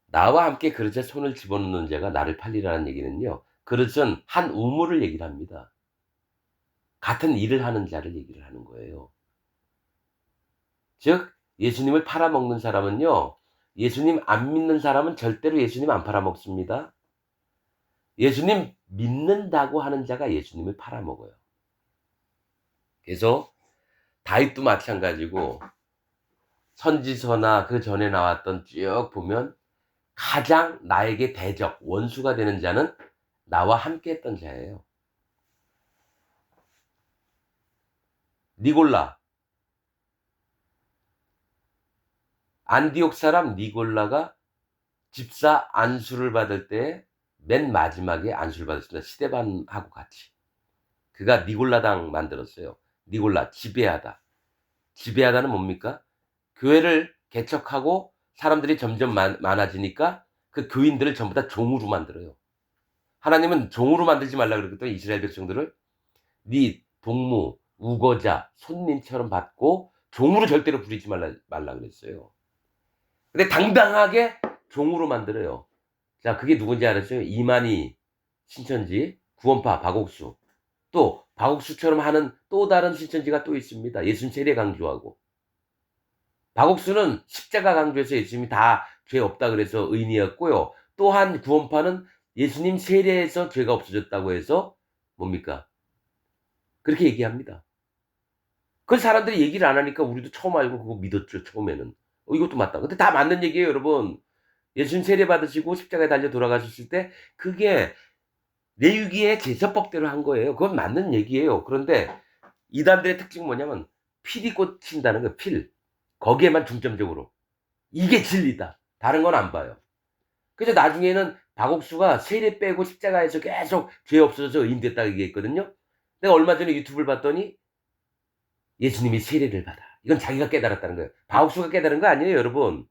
나와 함께 그릇에 손을 집어넣는 자가 나를 팔리라는 얘기는요, 그릇은 한 우물을 얘기를 합니다. 같은 일을 하는 자를 얘기를 하는 거예요. 즉 예수님을 팔아먹는 사람은요, 예수님 안 믿는 사람은 절대로 예수님 안 팔아먹습니다. 예수님 믿는다고 하는 자가 예수님을 팔아먹어요. 그래서 다윗도 마찬가지고 선지서나 그 전에 나왔던 쭉 보면 가장 나에게 대적, 원수가 되는 자는 나와 함께 했던 자예요. 니골라, 안디옥 사람 니골라가 집사 안수를 받을 때 맨 마지막에 안수를 받았습니다. 스데반하고 같이. 그가 니골라당 만들었어요. 니골라, 지배하다. 지배하다는 뭡니까? 교회를 개척하고 사람들이 점점 많아지니까 그 교인들을 전부 다 종으로 만들어요. 하나님은 종으로 만들지 말라 그랬거든요. 이스라엘 백성들을. 네 동무, 우거자, 손님처럼 받고 종으로 절대로 부리지 말라 그랬어요. 근데 당당하게 종으로 만들어요. 자, 그게 누군지 알았어요? 이만희, 신천지, 구원파, 박옥수. 또 박옥수처럼 하는 또 다른 신천지가 또 있습니다. 예수님 세례 강조하고. 박옥수는 십자가 강조해서 예수님이 다 죄 없다 그래서 의인이었고요. 또한 구원파는 예수님 세례에서 죄가 없어졌다고 해서 뭡니까? 그렇게 얘기합니다. 그 사람들이 얘기를 안 하니까 우리도 처음 알고 그거 믿었죠, 처음에는. 이것도 맞다. 근데 다 맞는 얘기예요, 여러분. 예수님 세례 받으시고 십자가에 달려 돌아가셨을 때 그게 내위기의 제사법대로 한 거예요. 그건 맞는 얘기예요. 그런데 이단들의 특징은 뭐냐면 필이 꽂힌다는 거예요. 필. 거기에만 중점적으로. 이게 진리다. 다른 건 안 봐요. 그래서 나중에는 박옥수가 세례 빼고 십자가에서 계속 죄 없어져서 의인됐다 얘기했거든요. 내가 얼마 전에 유튜브를 봤더니 예수님이 세례를 받아. 이건 자기가 깨달았다는 거예요. 박옥수가 깨달은 거 아니에요, 여러분.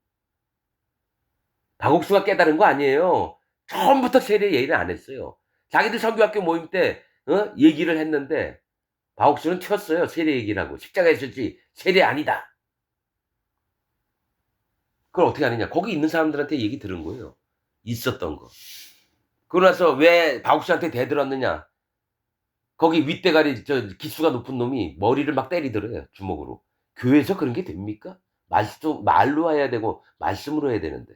박옥수가 깨달은 거 아니에요. 처음부터 세례 얘기는 안 했어요. 자기들 선교학교 모임 때 얘기를 했는데 박옥수는 튀었어요. 세례 얘기를 하고. 십자가에서지 세례 아니다. 그걸 어떻게 하느냐. 거기 있는 사람들한테 얘기 들은 거예요. 있었던 거. 그러고 나서 왜 박옥수한테 대들었느냐. 거기 윗대가리 기수가 높은 놈이 머리를 막 때리더래요. 주먹으로. 교회에서 그런 게 됩니까? 말로 해야 되고 말씀으로 해야 되는데.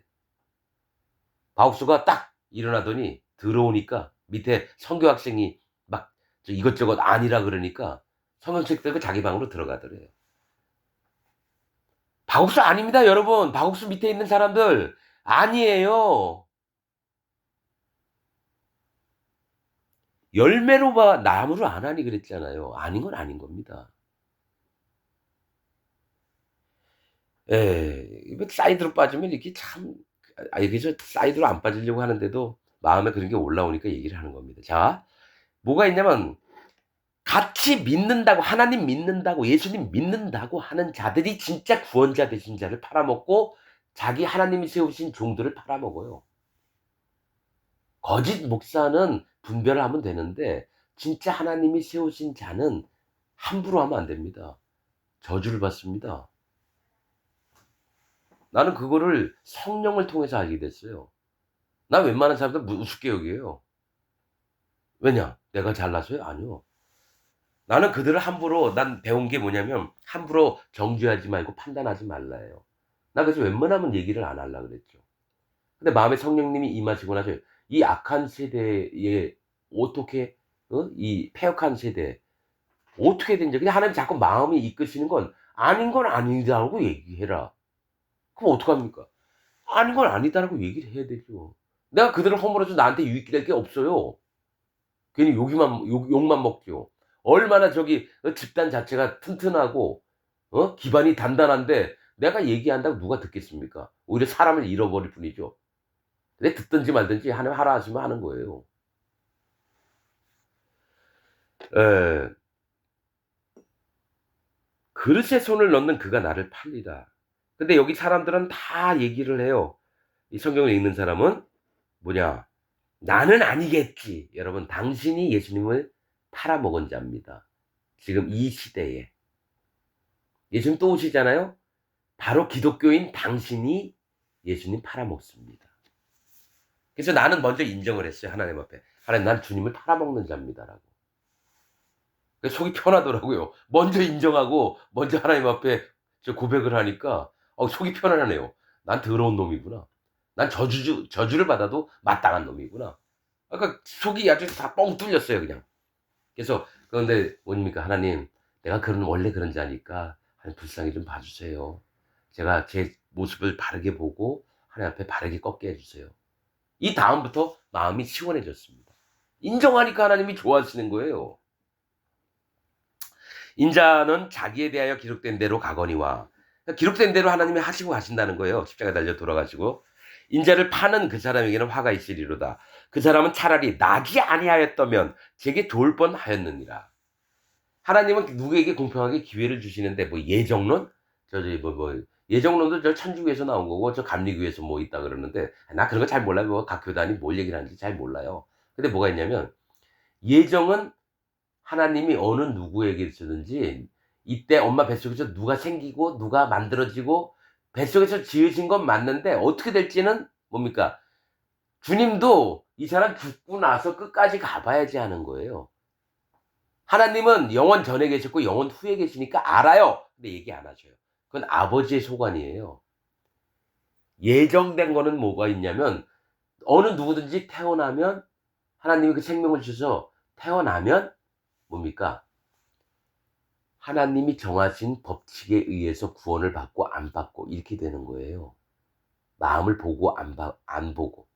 박옥수가 딱 일어나더니 들어오니까 밑에 선교 학생이 막 이것저것 아니라 그러니까 성경책 들고 자기 방으로 들어가더래요. 박옥수 아닙니다, 여러분. 박옥수 밑에 있는 사람들 아니에요. 열매로 봐 나무로 안 하니 그랬잖아요. 아닌 건 아닌 겁니다. 예, 이거 사이드로 빠지면 이렇게 참, 여기서 사이드로 안 빠지려고 하는데도 마음에 그런 게 올라오니까 얘기를 하는 겁니다. 자, 뭐가 있냐면 같이 믿는다고, 하나님 믿는다고, 예수님 믿는다고 하는 자들이 진짜 구원자 되신 자를 팔아먹고 자기 하나님이 세우신 종들을 팔아먹어요. 거짓 목사는 분별을 하면 되는데 진짜 하나님이 세우신 자는 함부로 하면 안 됩니다. 저주를 받습니다. 나는 그거를 성령을 통해서 알게 됐어요. 나 웬만한 사람들 우습게 여겨요. 왜냐? 내가 잘나서요? 아니요. 나는 그들을 함부로, 난 배운 게 뭐냐면 함부로 정죄하지 말고 판단하지 말라예요. 나 그래서 웬만하면 얘기를 안 하려고 그랬죠. 근데 마음에 성령님이 임하시고 나서 이 악한 세대에 어떻게, 이 폐역한 세대 어떻게 된지, 그냥 하나님 자꾸 마음이 이끄시는 건 아니다라고 얘기해라. 그럼 어떡합니까? 아닌 건 아니다라고 얘기를 해야 되죠. 내가 그들을 허물어서 나한테 유익이 될 게 없어요. 괜히 욕만 먹죠. 얼마나 집단 자체가 튼튼하고, 기반이 단단한데 내가 얘기한다고 누가 듣겠습니까? 오히려 사람을 잃어버릴 뿐이죠. 근데 듣든지 말든지 하나님 하라 하시면 하는 거예요. 에, 그릇에 손을 넣는 그가 나를 팔리라. 근데 여기 사람들은 다 얘기를 해요. 이 성경을 읽는 사람은 뭐냐? 나는 아니겠지. 여러분, 당신이 예수님을 팔아먹은 자입니다. 지금 이 시대에. 예수님 또 오시잖아요? 바로 기독교인 당신이 예수님 팔아먹습니다. 그래서 나는 먼저 인정을 했어요. 하나님 앞에. 하나님, 난 주님을 팔아먹는 자입니다라고. 속이 편하더라고요. 먼저 인정하고 먼저 하나님 앞에 고백을 하니까 속이 편안하네요. 난 더러운 놈이구나. 난 저주를 받아도 마땅한 놈이구나. 그러니까 속이 아주 다 뻥 뚫렸어요, 그냥. 그래서 그런데 뭡니까? 하나님, 내가 원래 그런 자니까 하나님 불쌍히 좀 봐주세요. 제가 제 모습을 바르게 보고 하나님 앞에 바르게 꺾게 해주세요. 이 다음부터 마음이 시원해졌습니다. 인정하니까 하나님이 좋아하시는 거예요. 인자는 자기에 대하여 기록된 대로 가거니와, 기록된 대로 하나님이 하시고 가신다는 거예요. 십자가에 달려 돌아가시고. 인자를 파는 그 사람에게는 화가 있으리로다. 그 사람은 차라리 나지 아니하였다면 제게 좋을 뻔하였느니라. 하나님은 누구에게 공평하게 기회를 주시는데 예정론? 예정론도 저 천주교에서 나온 거고 저 감리교에서 있다 그러는데 나 그런 거 잘 몰라요. 각 교단이 뭘 얘기를 하는지 잘 몰라요. 근데 뭐가 있냐면 예정은 하나님이 어느 누구에게 주든지 이때 엄마 뱃속에서 누가 생기고 누가 만들어지고 뱃속에서 지으신 건 맞는데 어떻게 될지는 뭡니까? 주님도 이 사람 죽고 나서 끝까지 가봐야지 하는 거예요. 하나님은 영원 전에 계셨고 영원 후에 계시니까 알아요. 근데 얘기 안 하셔요. 그건 아버지의 소관이에요. 예정된 거는 뭐가 있냐면 어느 누구든지 태어나면 하나님이 그 생명을 주셔서 태어나면 뭡니까? 하나님이 정하신 법칙에 의해서 구원을 받고 안 받고 이렇게 되는 거예요. 마음을 보고 안 보고.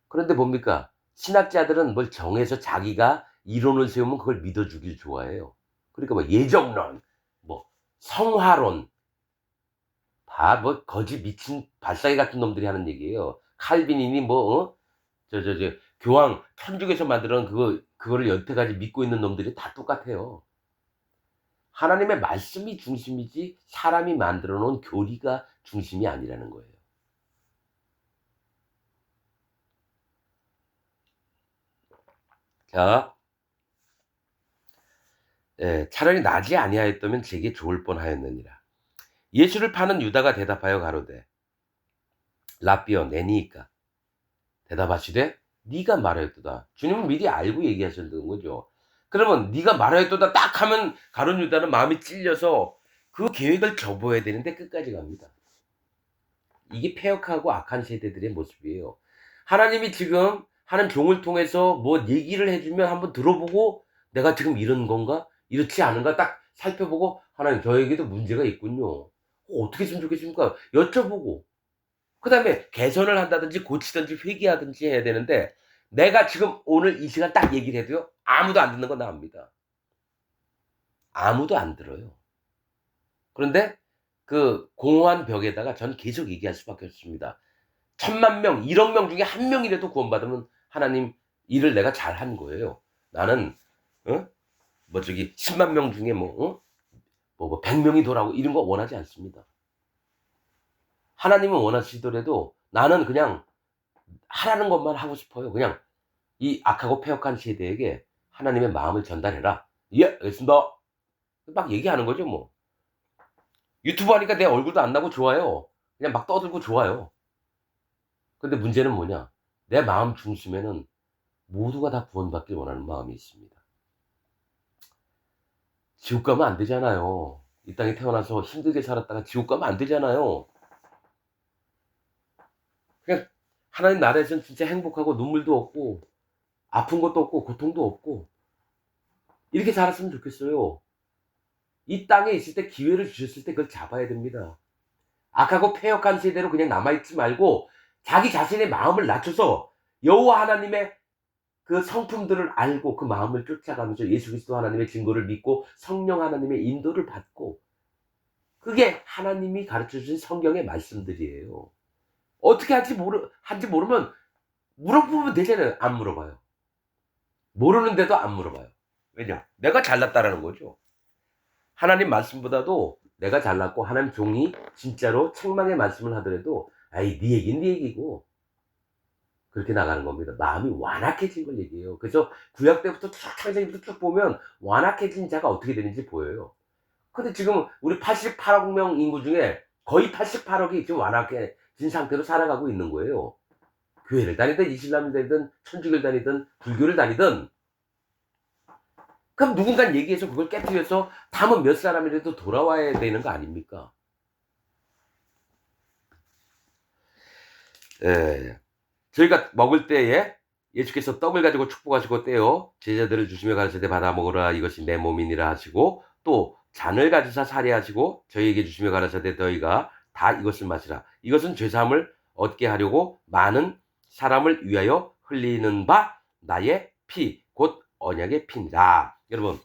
그런데 뭡니까? 신학자들은 뭘 정해서 자기가 이론을 세우면 그걸 믿어주길 좋아해요. 그러니까 뭐 예정론, 뭐 성화론, 다 뭐 거짓 미친 발사기 같은 놈들이 하는 얘기예요. 칼빈이니 뭐 교황 천주교에서 만들어놓은 그거를 여태까지 믿고 있는 놈들이 다 똑같아요. 하나님의 말씀이 중심이지 사람이 만들어 놓은 교리가 중심이 아니라는 거예요. 자, 차라리 나지 아니하였다면 제게 좋을 뻔하였느니라. 예수를 파는 유다가 대답하여 가로되 라삐어 내니이까 대답하시되 네가 말하였도다. 주님은 미리 알고 얘기하셨던 거죠. 그러면 네가 말하였도다 딱 하면 가룟 유다는 마음이 찔려서 그 계획을 접어야 되는데 끝까지 갑니다. 이게 패역하고 악한 세대들의 모습이에요. 하나님이 지금 하는 종을 통해서 뭐 얘기를 해주면 한번 들어보고 내가 지금 이런 건가? 이렇지 않은가? 딱 살펴보고 하나님 저에게도 문제가 있군요. 어떻게 했으면 좋겠습니까? 여쭤보고 그 다음에 개선을 한다든지 고치든지 회개하든지 해야 되는데 내가 지금 오늘 이 시간 딱 얘기를 해도요. 아무도 안 듣는 건 나옵니다. 아무도 안 들어요. 그런데 그 공허한 벽에다가 전 계속 얘기할 수밖에 없습니다. 1000만 명, 1억 명 중에 한 명이라도 구원받으면 하나님 일을 내가 잘한 거예요. 나는 10만 명 중에 100명이 돌아오고 이런 거 원하지 않습니다. 하나님은 원하시더라도 나는 그냥 하라는 것만 하고 싶어요. 그냥 이 악하고 패역한 세대에게 하나님의 마음을 전달해라. 예, 알겠습니다. 막 얘기하는 거죠, 뭐. 유튜브 하니까 내 얼굴도 안 나고 좋아요. 그냥 막 떠들고 좋아요. 근데 문제는 뭐냐? 내 마음 중심에는 모두가 다 구원받길 원하는 마음이 있습니다. 지옥 가면 안 되잖아요. 이 땅에 태어나서 힘들게 살았다가 지옥 가면 안 되잖아요. 그냥 하나님 나라에서는 진짜 행복하고 눈물도 없고 아픈 것도 없고 고통도 없고 이렇게 살았으면 좋겠어요. 이 땅에 있을 때 기회를 주셨을 때 그걸 잡아야 됩니다. 악하고 패역한 세대로 그냥 남아있지 말고 자기 자신의 마음을 낮춰서 여호와 하나님의 그 성품들을 알고 그 마음을 쫓아가면서 예수 그리스도 하나님의 증거를 믿고 성령 하나님의 인도를 받고 그게 하나님이 가르쳐주신 성경의 말씀들이에요. 어떻게 한지 모르면 물어보면 되잖아요. 안 물어봐요. 모르는데도 안 물어봐요. 왜냐? 내가 잘났다라는 거죠. 하나님 말씀보다도 내가 잘났고 하나님 종이 진짜로 책망의 말씀을 하더라도 아이 네 얘기는 네 얘기고 그렇게 나가는 겁니다. 마음이 완악해진 걸 얘기해요. 그래서 구약 때부터 쭉 창세기부터 쭉 보면 완악해진 자가 어떻게 되는지 보여요. 근데 지금 우리 88억 명 인구 중에 거의 88억이 지금 완악해진 상태로 살아가고 있는 거예요. 교회를 다니든 이슬람을 다니든 천주교를 다니든 불교를 다니든 그럼 누군가 얘기해서 그걸 깨뜨려서 담은 몇 사람이라도 돌아와야 되는 거 아닙니까? 저희가 먹을 때에 예수께서 떡을 가지고 축복하시고 떼어 제자들을 주시며 가르치되 받아 먹으라 이것이 내 몸이니라 하시고 또 잔을 가지사 살해하시고 저희에게 주시며 가르치되 너희가 다 이것을 마시라. 이것은 죄사함을 얻게 하려고 많은 사람을 위하여 흘리는 바 나의 피 곧 언약의 피니라. 여러분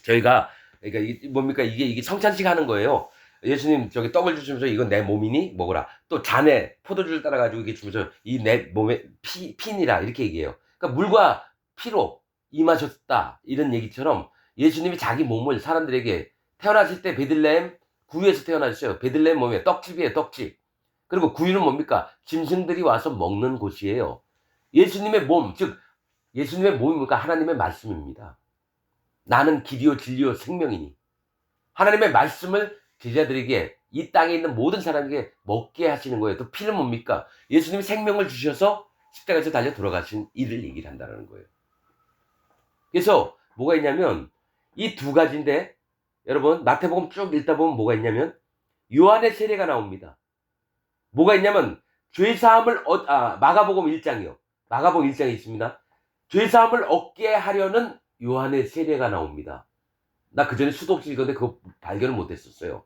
저희가 그러니까 이게 뭡니까 이게 성찬식 하는 거예요. 예수님 저기 떡을 주시면서 이건 내 몸이니 먹으라. 또 잔에 포도주를 따라가지고 이렇게 주면서 이 내 몸의 피니라 이렇게 얘기해요. 그러니까 물과 피로 임하셨다 이런 얘기처럼 예수님이 자기 몸을 사람들에게 태어나실 때 베들레헴 구유에서 태어나셨어요. 베들레헴 몸에 떡집이에요. 떡집. 그리고 구유는 뭡니까? 짐승들이 와서 먹는 곳이에요. 예수님의 몸, 즉 예수님의 몸이 뭡니까? 하나님의 말씀입니다. 나는 길이요 진리요 생명이니 하나님의 말씀을 제자들에게 이 땅에 있는 모든 사람에게 먹게 하시는 거예요. 또 피는 뭡니까? 예수님이 생명을 주셔서 십자가에서 달려 돌아가신 일을 얘기를 한다는 거예요. 그래서 뭐가 있냐면 이 두 가지인데 여러분 마태복음 쭉 읽다 보면 뭐가 있냐면 요한의 세례가 나옵니다. 뭐가 있냐면 죄사함을 마가복음 1장이요. 마가복음 1장에 있습니다. 죄사함을 얻게 하려는 요한의 세례가 나옵니다. 나 그전에 수도 없이 읽었는데 그거 발견을 못했었어요.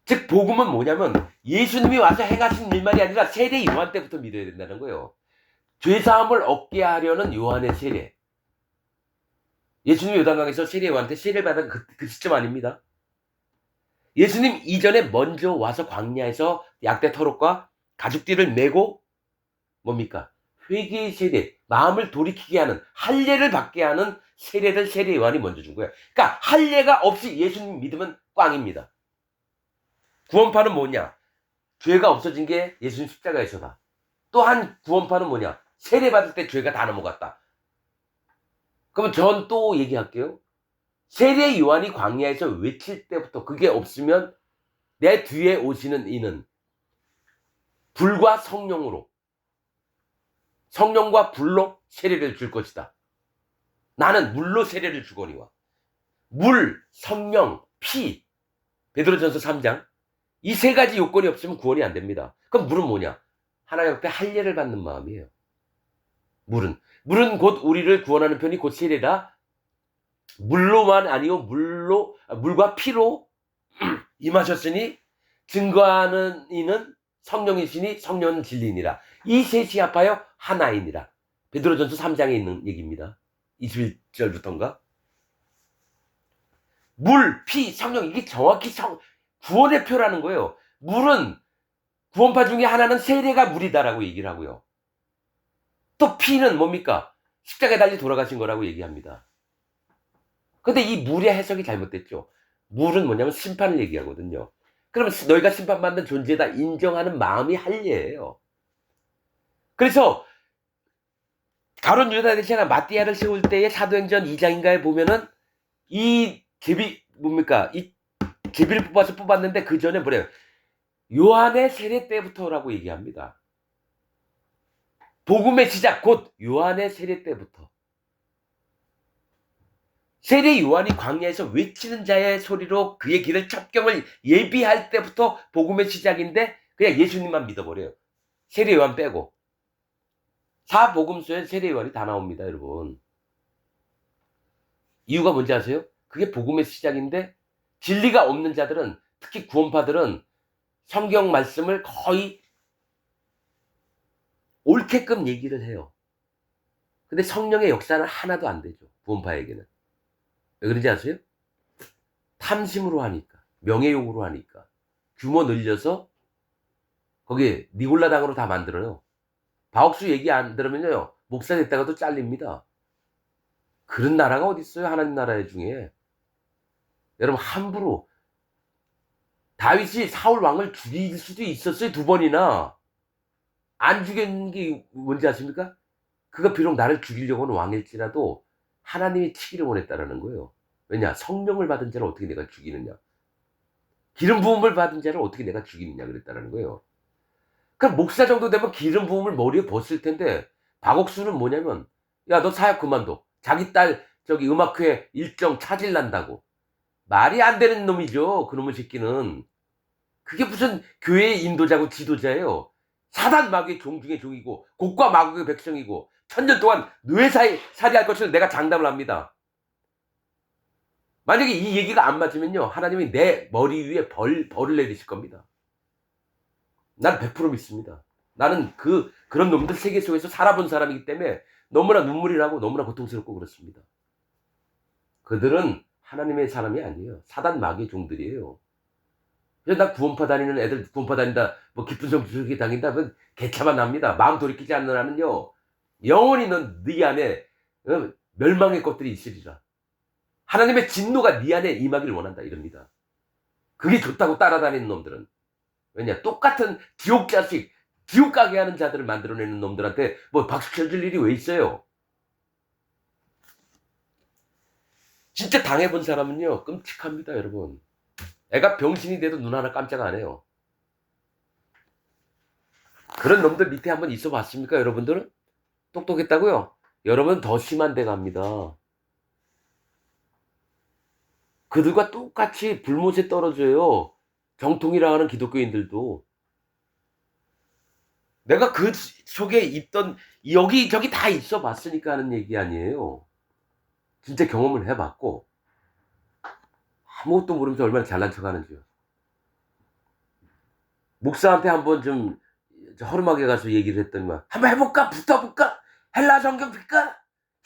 즉 복음은 뭐냐면 예수님이 와서 행하신 일만이 아니라 세례 요한 때부터 믿어야 된다는 거예요. 죄사함을 얻게 하려는 요한의 세례. 예수님이 요단강에서 세례 요한한테 세례를 받은 그 시점 아닙니다. 예수님 이전에 먼저 와서 광야에서 약대 터롯과 가죽띠를 메고 뭡니까? 회개의 세례, 마음을 돌이키게 하는 할례를 받게 하는 세례를 세례 요한이 먼저 준 거예요. 그러니까 할례가 없이 예수님 믿으면 꽝입니다. 구원파는 뭐냐? 죄가 없어진 게 예수님 십자가에서다. 또 한 구원파는 뭐냐? 세례 받을 때 죄가 다 넘어갔다. 그러면 전 또 얘기할게요. 세례 요한이 광야에서 외칠 때부터 그게 없으면 내 뒤에 오시는 이는 불과 성령으로 성령과 불로 세례를 줄 것이다. 나는 물로 세례를 주거니와 물, 성령, 피 베드로전서 3장 이 세 가지 요건이 없으면 구원이 안 됩니다. 그럼 물은 뭐냐? 하나님 앞에 할례를 받는 마음이에요. 물은 곧 우리를 구원하는 편이 곧 세례라. 물로만 아니요 물과 피로 임하셨으니 증거하는 이는 성령이시니 성령은 진리니라. 이 셋이 합하여 하나이니라. 베드로전서 3장에 있는 얘기입니다. 21절부터인가? 물, 피, 성령 이게 정확히 구원의 표라는 거예요. 물은 구원파 중에 하나는 세례가 물이다라고 얘기를 하고요. 또 피는 뭡니까? 십자가에 달려 돌아가신 거라고 얘기합니다. 근데 이 물의 해석이 잘못됐죠. 물은 뭐냐면 심판을 얘기하거든요. 그러면 너희가 심판받는 존재다 인정하는 마음이 할례예요. 그래서 가룟 유다 대신에 마띠아를 세울 때의 사도행전 2장인가에 보면은 이 뭡니까? 이 제비를 뽑았는데 그 전에 뭐래요? 요한의 세례 때부터라고 얘기합니다. 복음의 시작 곧 요한의 세례 때부터. 세례 요한이 광야에서 외치는 자의 소리로 그의 길을 첩경을 예비할 때부터 복음의 시작인데 그냥 예수님만 믿어버려요. 세례 요한 빼고. 사복음서에 세례 요한이 다 나옵니다, 여러분. 이유가 뭔지 아세요? 그게 복음의 시작인데 진리가 없는 자들은 특히 구원파들은 성경 말씀을 거의 옳게끔 얘기를 해요. 근데 성령의 역사는 하나도 안 되죠. 구원파에게는. 왜 그런지 아세요? 탐심으로 하니까. 명예욕으로 하니까. 규모 늘려서 거기 니골라당으로 다 만들어요. 바옥수 얘기 안 들으면요. 목사 됐다가도 잘립니다. 그런 나라가 어디 있어요? 하나님 나라 중에. 여러분 함부로 다윗이 사울 왕을 죽일 수도 있었어요. 2번이나. 안 죽인 게 뭔지 아십니까? 그가 비록 나를 죽이려고는 왕일지라도 하나님이 치기를 원했다라는 거예요. 왜냐? 성령을 받은 자를 어떻게 내가 죽이느냐? 기름 부음을 받은 자를 어떻게 내가 죽이느냐 그랬다라는 거예요. 그럼 목사 정도 되면 기름 부음을 머리에 벗을 텐데 박옥수는 뭐냐면 야, 너 사역 그만둬. 자기 딸 저기 음악회 일정 차질난다고. 말이 안 되는 놈이죠. 그놈의 새끼는. 그게 무슨 교회의 인도자고 지도자예요. 사단 마귀의 종 중의 종이고 곡과 마귀의 백성이고 천년 동안 뇌살이할 것을 내가 장담을 합니다. 만약에 이 얘기가 안 맞으면요. 하나님이 내 머리 위에 벌을 내리실 겁니다. 난 100% 믿습니다. 나는 그런 놈들 세계 속에서 살아본 사람이기 때문에 너무나 눈물이 나고 너무나 고통스럽고 그렇습니다. 그들은 하나님의 사람이 아니에요. 사단 마귀의 종들이에요. 그래서 나 구원파 다니는 애들 구원파 다닌다 뭐 깊은 성수기 다닌다 그건 개차만 납니다. 마음 돌이키지 않는 한은요 영원히 넌 네 안에 멸망의 것들이 있으리라. 하나님의 진노가 네 안에 임하기를 원한다 이럽니다. 그게 좋다고 따라다니는 놈들은. 왜냐? 똑같은 지옥 자식, 지옥 가게 하는 자들을 만들어내는 놈들한테 뭐 박수 쳐줄 일이 왜 있어요? 진짜 당해본 사람은요 끔찍합니다, 여러분. 애가 병신이 돼도 눈 하나 깜짝 안 해요. 그런 놈들 밑에 한번 있어 봤습니까, 여러분들은? 똑똑했다고요? 여러분 더 심한 데 갑니다. 그들과 똑같이 불못에 떨어져요. 정통이라 하는 기독교인들도. 내가 그 속에 있던 여기저기 다 있어 봤으니까 하는 얘기 아니에요. 진짜 경험을 해봤고 아무것도 모르면서 얼마나 잘난 척하는지요. 목사한테 한번 좀 허름하게 가서 얘기를 했더니만 한번 해볼까? 붙어볼까? 헬라 성경 필까?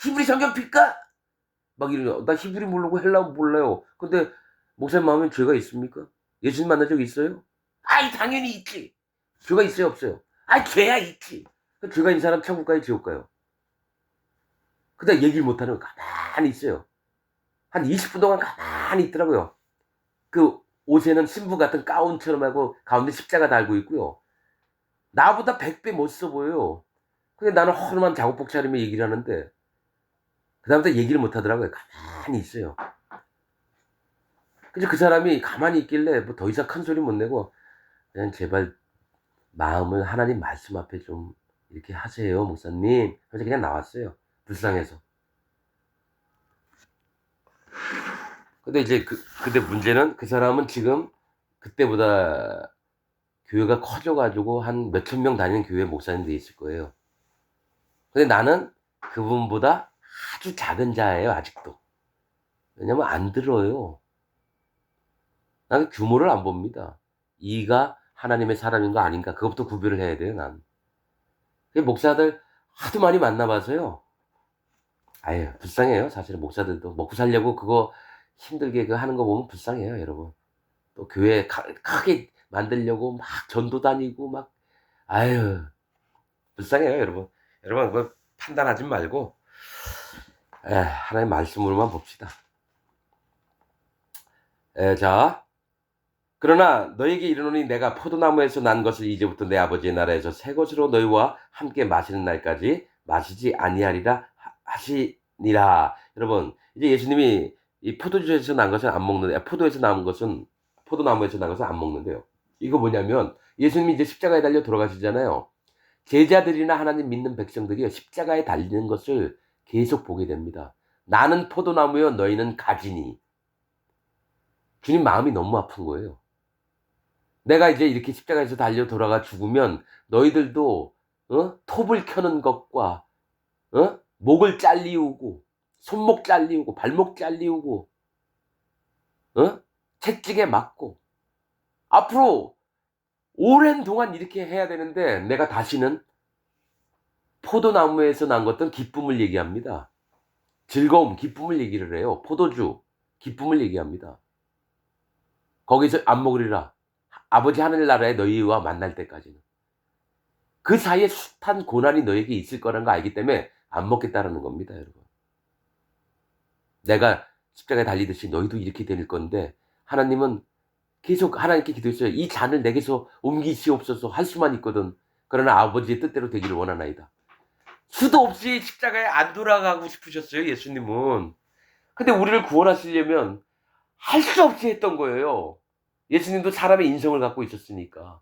히브리 성경 필까? 막 이러면 나 히브리 모르고 헬라 몰라요. 근데 목사님 마음에 죄가 있습니까? 예수님 만난 적 있어요? 아이 당연히 있지. 죄가 있어요 없어요? 아이 죄야 있지. 죄가 있는 사람 천국 가요 지옥 가요? 근데 얘기를 못하는 거 가만히 있어요. 한 20분 동안 가만히 있더라고요. 그 옷에는 신부 같은 가운처럼 하고 가운데 십자가 달고 있고요. 나보다 100배 멋있어 보여요. 근데 나는 허름한 작업복 차리며 얘기를 하는데 그 다음부터 얘기를 못하더라고요. 가만히 있어요. 그래서 그 사람이 가만히 있길래 뭐 더 이상 큰 소리 못 내고 그냥 제발 마음을 하나님 말씀 앞에 좀 이렇게 하세요 목사님. 그래서 그냥 나왔어요. 불쌍해서. 근데 이제 근데 문제는 그 사람은 지금 그때보다 교회가 커져가지고 한 몇천 명 다니는 교회 목사님 돼 있을 거예요. 근데 나는 그분보다 아주 작은 자예요 아직도. 왜냐면 안 들어요. 나는 규모를 안 봅니다. 이가 하나님의 사람인가 아닌가 그것부터 구별을 해야 돼요 난. 목사들 하도 많이 만나봐서요. 아유 불쌍해요 사실은 목사들도 먹고 살려고 그거 힘들게 그 하는 거 보면 불쌍해요 여러분. 또 교회 크게 만들려고 막 전도 다니고 막 아유 불쌍해요 여러분. 여러분 그거 판단하지 말고 하나님 말씀으로만 봅시다. 자 그러나 너에게 이르노니 내가 포도나무에서 난 것을 이제부터 내 아버지의 나라에서 새 것으로 너희와 함께 마시는 날까지 마시지 아니하리라 하시니라. 여러분 이제 예수님이 이 포도주에서 난 것을 안 먹는데 포도나무에서 난 것을 안 먹는데요. 이거 뭐냐면 예수님이 이제 십자가에 달려 돌아가시잖아요. 제자들이나 하나님 믿는 백성들이 십자가에 달리는 것을 계속 보게 됩니다. 나는 포도나무요 너희는 가지니. 주님 마음이 너무 아픈 거예요. 내가 이제 이렇게 십자가에서 달려 돌아가 죽으면 너희들도 톱을 켜는 것과 목을 잘리우고 손목 잘리우고 발목 잘리우고 채찍에 맞고 앞으로 오랜 동안 이렇게 해야 되는데 내가 다시는 포도나무에서 난 것은 기쁨을 얘기합니다. 즐거움, 기쁨을 얘기를 해요. 포도주, 기쁨을 얘기합니다. 거기서 안 먹으리라. 아버지 하늘나라에 너희와 만날 때까지는. 그 사이에 숱한 고난이 너에게 있을 거라는 거 알기 때문에 안 먹겠다라는 겁니다, 여러분. 내가 십자가에 달리듯이 너희도 이렇게 될 건데 하나님은 계속 하나님께 기도했어요. 이 잔을 내게서 옮기시옵소서 할 수만 있거든. 그러나 아버지의 뜻대로 되기를 원하나이다. 수도 없이 십자가에 안 돌아가고 싶으셨어요, 예수님은. 근데 우리를 구원하시려면 할 수 없이 했던 거예요. 예수님도 사람의 인성을 갖고 있었으니까.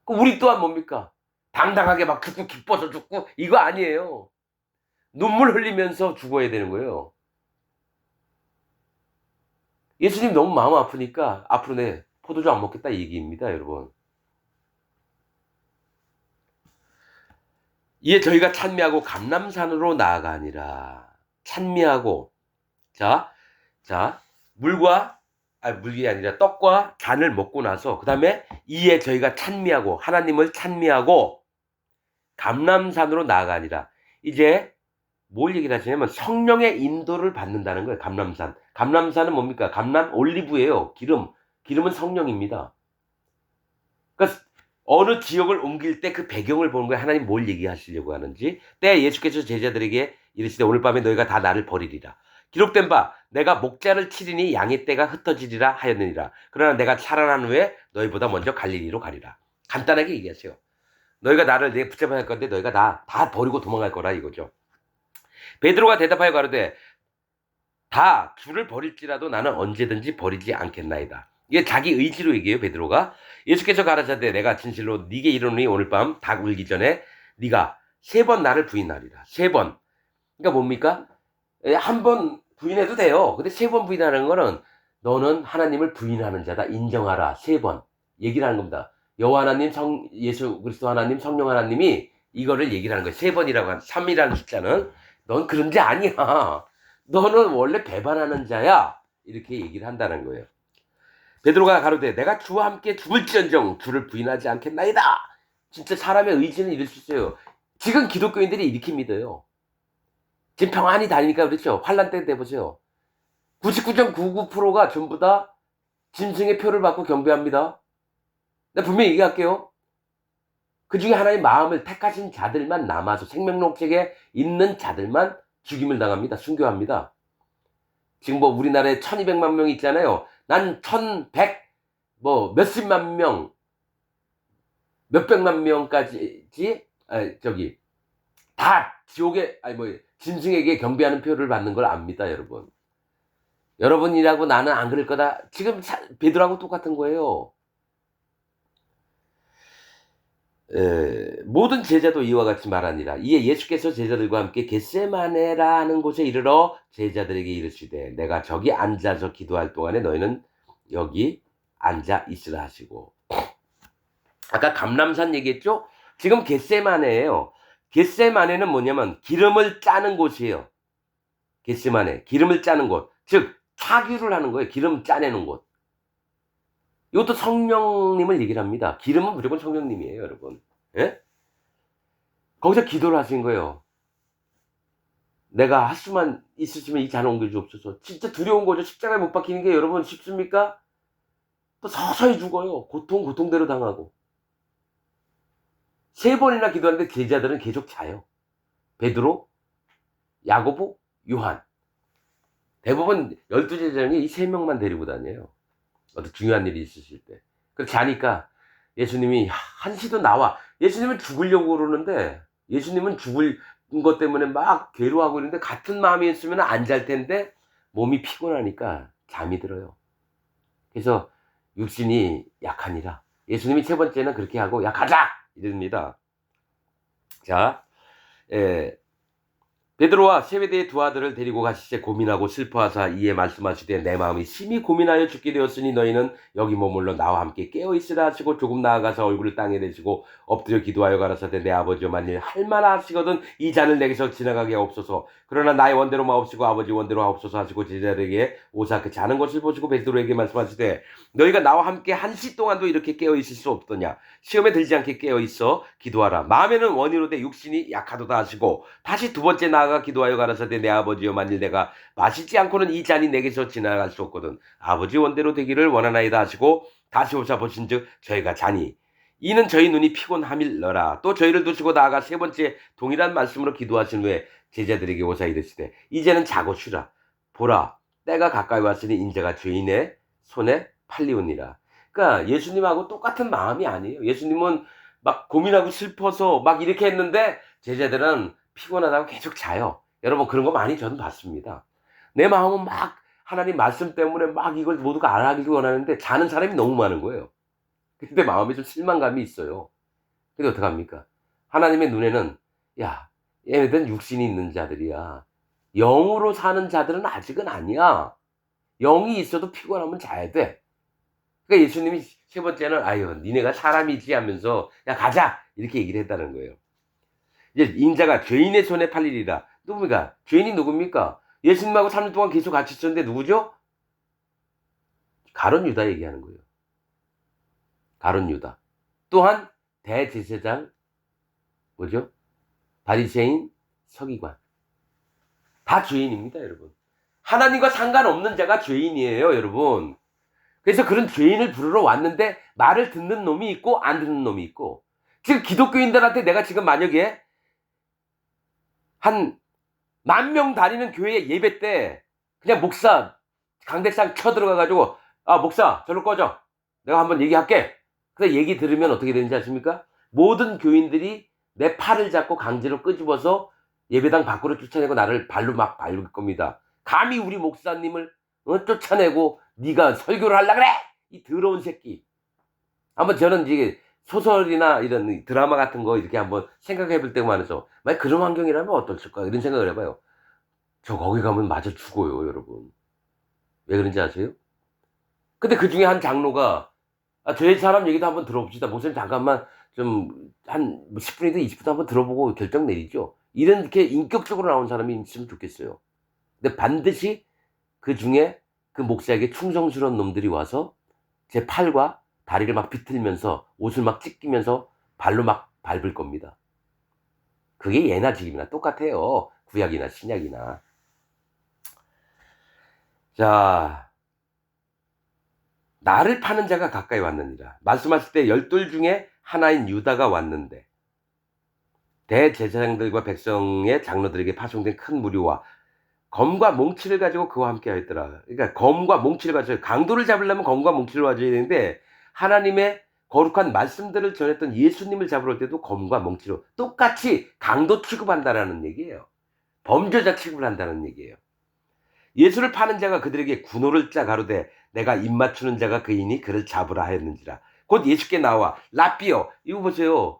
우리 또한 뭡니까? 당당하게 막 죽고 기뻐서 죽고 이거 아니에요. 눈물 흘리면서 죽어야 되는 거예요. 예수님 너무 마음 아프니까 앞으로 내 포도주 안 먹겠다 이 얘기입니다, 여러분. 이에 저희가 찬미하고 감람산으로 나아가니라. 찬미하고 자 물이 아니라 떡과 잔을 먹고 나서 그 다음에 이에 저희가 찬미하고 하나님을 찬미하고 감람산으로 나아가니라. 이제 뭘 얘기를 하시냐면 성령의 인도를 받는다는 거예요. 감람산. 감람산은 뭡니까? 감람 올리브예요. 기름은 성령입니다. 그러니까 어느 지역을 옮길 때 그 배경을 보는 거예요. 하나님 뭘 얘기하시려고 하는지. 때 예수께서 제자들에게 이르시되 오늘 밤에 너희가 다 나를 버리리라. 기록된 바 내가 목자를 치리니 양의 떼가 흩어지리라 하였느니라. 그러나 내가 살아난 후에 너희보다 먼저 갈릴리로 가리라. 간단하게 얘기하세요. 너희가 나를 내가 붙잡아야 할 건데 너희가 다 버리고 도망갈 거라 이거죠. 베드로가 대답하여 가로되 다 주를 버릴지라도 나는 언제든지 버리지 않겠나이다. 이게 자기 의지로 얘기해요, 베드로가. 예수께서 가라사대 내가 진실로 네게 이르노니 오늘 밤 닭 울기 전에 네가 3번 나를 부인하리라. 3번. 그러니까 뭡니까? 한 번 부인해도 돼요. 근데 3번 부인하는 거는 너는 하나님을 부인하는 자다. 인정하라. 3번. 얘기를 하는 겁니다. 여호와 하나님, 예수 그리스도 하나님, 성령 하나님이 이거를 얘기를 하는 거예요. 3번이라고 한 3이라는 숫자는 넌 그런 자 아니야. 너는 원래 배반하는 자야. 이렇게 얘기를 한다는 거예요. 베드로가 가로되 내가 주와 함께 죽을지언정 주를 부인하지 않겠나이다. 진짜 사람의 의지는 이럴 수 있어요. 지금 기독교인들이 이렇게 믿어요. 지금 평안히 다니니까 그렇죠. 환란 때 돼보세요. 99.99%가 전부 다 짐승의 표를 받고 경배합니다. 내가 분명히 얘기할게요. 그 중에 하나의 마음을 택하신 자들만 남아서 생명록책에 있는 자들만 죽임을 당합니다. 순교합니다. 지금 뭐 우리나라에 1200만 명 있잖아요. 난 1100, 뭐 몇십만 명, 몇백만 명까지, 다 지옥에, 짐승에게 경배하는 표를 받는 걸 압니다, 여러분. 여러분이라고 나는 안 그럴 거다. 지금 베드로하고 똑같은 거예요. 모든 제자도 이와 같이 말하니라. 이에 예수께서 제자들과 함께 겟세마네라는 곳에 이르러 제자들에게 이르시되 내가 저기 앉아서 기도할 동안에 너희는 여기 앉아 있으라 하시고. 아까 감람산 얘기했죠? 지금 겟세마네예요. 겟세마네는 뭐냐면 기름을 짜는 곳이에요. 겟세마네, 기름을 짜는 곳. 즉 차규를 하는 거예요. 기름 짜내는 곳. 이것도 성령님을 얘기를 합니다. 기름은 무조건 성령님이에요, 여러분. 예? 거기서 기도를 하신 거예요. 내가 할 수만 있으시면 이 잔을 옮겨주옵소서. 진짜 두려운 거죠. 십자가에 못 박히는 게 여러분 쉽습니까? 또 서서히 죽어요. 고통대로 당하고. 3번이나 기도하는데 제자들은 계속 자요. 베드로, 야고보, 요한. 대부분 12제자 중에 이 3명만 데리고 다녀요. 어떤 중요한 일이 있으실 때. 그래서 자니까 예수님이 한시도 나와. 예수님은 죽으려고 그러는데 예수님은 죽을 것 때문에 막 괴로워하고 있는데 같은 마음이었으면 안 잘 텐데 몸이 피곤하니까 잠이 들어요. 그래서 육신이 약하니라. 예수님이 3번째는 그렇게 하고 야 가자! 이럽니다. 자, 베드로와 세베대의 2 아들을 데리고 가시되 고민하고 슬퍼하사 이에 말씀하시되 내 마음이 심히 고민하여 죽게 되었으니 너희는 여기 머물러 나와 함께 깨어있으라 하시고 조금 나아가서 얼굴을 땅에 대시고 엎드려 기도하여 가라사대 내 아버지여 만일 할만하 하시거든 이 잔을 내게서 지나가게 하옵소서. 그러나 나의 원대로 마옵시고 아버지 원대로 하옵소서 하시고 제자들에게 오사 그 자는 것을 보시고 베드로에게 말씀하시되 너희가 나와 함께 1시 동안도 이렇게 깨어있을 수 없더냐. 시험에 들지 않게 깨어있어 기도하라. 마음에는 원이로되 육신이 약하도다 하시고 다시 2번째 나아가 기도하여 가라사대 내 아버지여 만일 내가 마시지 않고는 이 잔이 내게서 지나갈 수 없거든 아버지 원대로 되기를 원하나이다 하시고 다시 오사 보신즉 저희가 자니 이는 저희 눈이 피곤함일러라. 또 저희를 두시고 나아가 3번째 동일한 말씀으로 기도하신 후에 제자들에게 오사 이르시되 이제는 자고 쉬라. 보라 때가 가까이 왔으니 인자가 죄인의 손에 팔리오니라. 그러니까 예수님하고 똑같은 마음이 아니에요. 예수님은 막 고민하고 슬퍼서 막 이렇게 했는데 제자들은 피곤하다고 계속 자요. 여러분 그런 거 많이 저는 봤습니다. 내 마음은 막 하나님 말씀 때문에 막 이걸 모두가 알아가길 원하는데 자는 사람이 너무 많은 거예요. 근데 마음에 좀 실망감이 있어요. 근데 어떡합니까? 하나님의 눈에는 야 얘네들은 육신이 있는 자들이야. 영으로 사는 자들은 아직은 아니야. 영이 있어도 피곤하면 자야 돼. 그러니까 예수님이 3번째는 아유 니네가 사람이지 하면서 야 가자 이렇게 얘기를 했다는 거예요. 이제 인자가 죄인의 손에 팔리리라. 누굽니까? 죄인이 누굽니까? 예수님하고 3년 동안 계속 같이 있었는데 누구죠? 가룟 유다 얘기하는 거예요. 가룟 유다. 또한 대제사장 뭐죠? 바리새인 서기관. 다 죄인입니다, 여러분. 하나님과 상관없는 자가 죄인이에요, 여러분. 그래서 그런 죄인을 부르러 왔는데 말을 듣는 놈이 있고 안 듣는 놈이 있고 지금 기독교인들한테 내가 지금 만약에 한 10,000명 다니는 교회 예배 때 그냥 목사 강대상 쳐들어가가지고 아 목사 저로 꺼져 내가 한번 얘기할게. 그래서 얘기 들으면 어떻게 되는지 아십니까? 모든 교인들이 내 팔을 잡고 강제로 끄집어서 예배당 밖으로 쫓아내고 나를 발로 막 밟을 겁니다. 감히 우리 목사님을 쫓아내고 네가 설교를 하려고 그래? 이 더러운 새끼. 한번 저는 이제 소설이나 이런 드라마 같은 거 이렇게 한번 생각해 볼 때가 많아서 만약 그런 환경이라면 어떨까 이런 생각을 해봐요. 저 거기 가면 맞아 죽어요, 여러분. 왜 그런지 아세요? 근데 그 중에 한 장로가 저 사람 얘기도 한번 들어봅시다. 목사님 잠깐만 좀 한 10분이든 20분도 한번 들어보고 결정 내리죠. 이렇게 인격적으로 나온 사람이 있으면 좋겠어요. 근데 반드시 그 중에 그 목사에게 충성스러운 놈들이 와서 제 팔과 다리를 막 비틀면서 옷을 막 찢기면서 발로 막 밟을 겁니다. 그게 예나 지금이나 똑같아요. 구약이나 신약이나. 자, 나를 파는 자가 가까이 왔느니라. 말씀하실 때 12 중에 하나인 유다가 왔는데 대제사장들과 백성의 장로들에게 파송된 큰 무리와 검과 몽치를 가지고 그와 함께 하였더라. 그러니까 검과 몽치를 가지고 강도를 잡으려면 검과 몽치를 가져야 되는데 하나님의 거룩한 말씀들을 전했던 예수님을 잡으러 올 때도 검과 몽치로 똑같이 강도 취급한다라는 얘기예요. 범죄자 취급을 한다는 얘기예요. 예수를 파는 자가 그들에게 군호를 짜 가로되 내가 입맞추는 자가 그이니 그를 잡으라 하였는지라. 곧 예수께 나와 라삐어, 이거 보세요.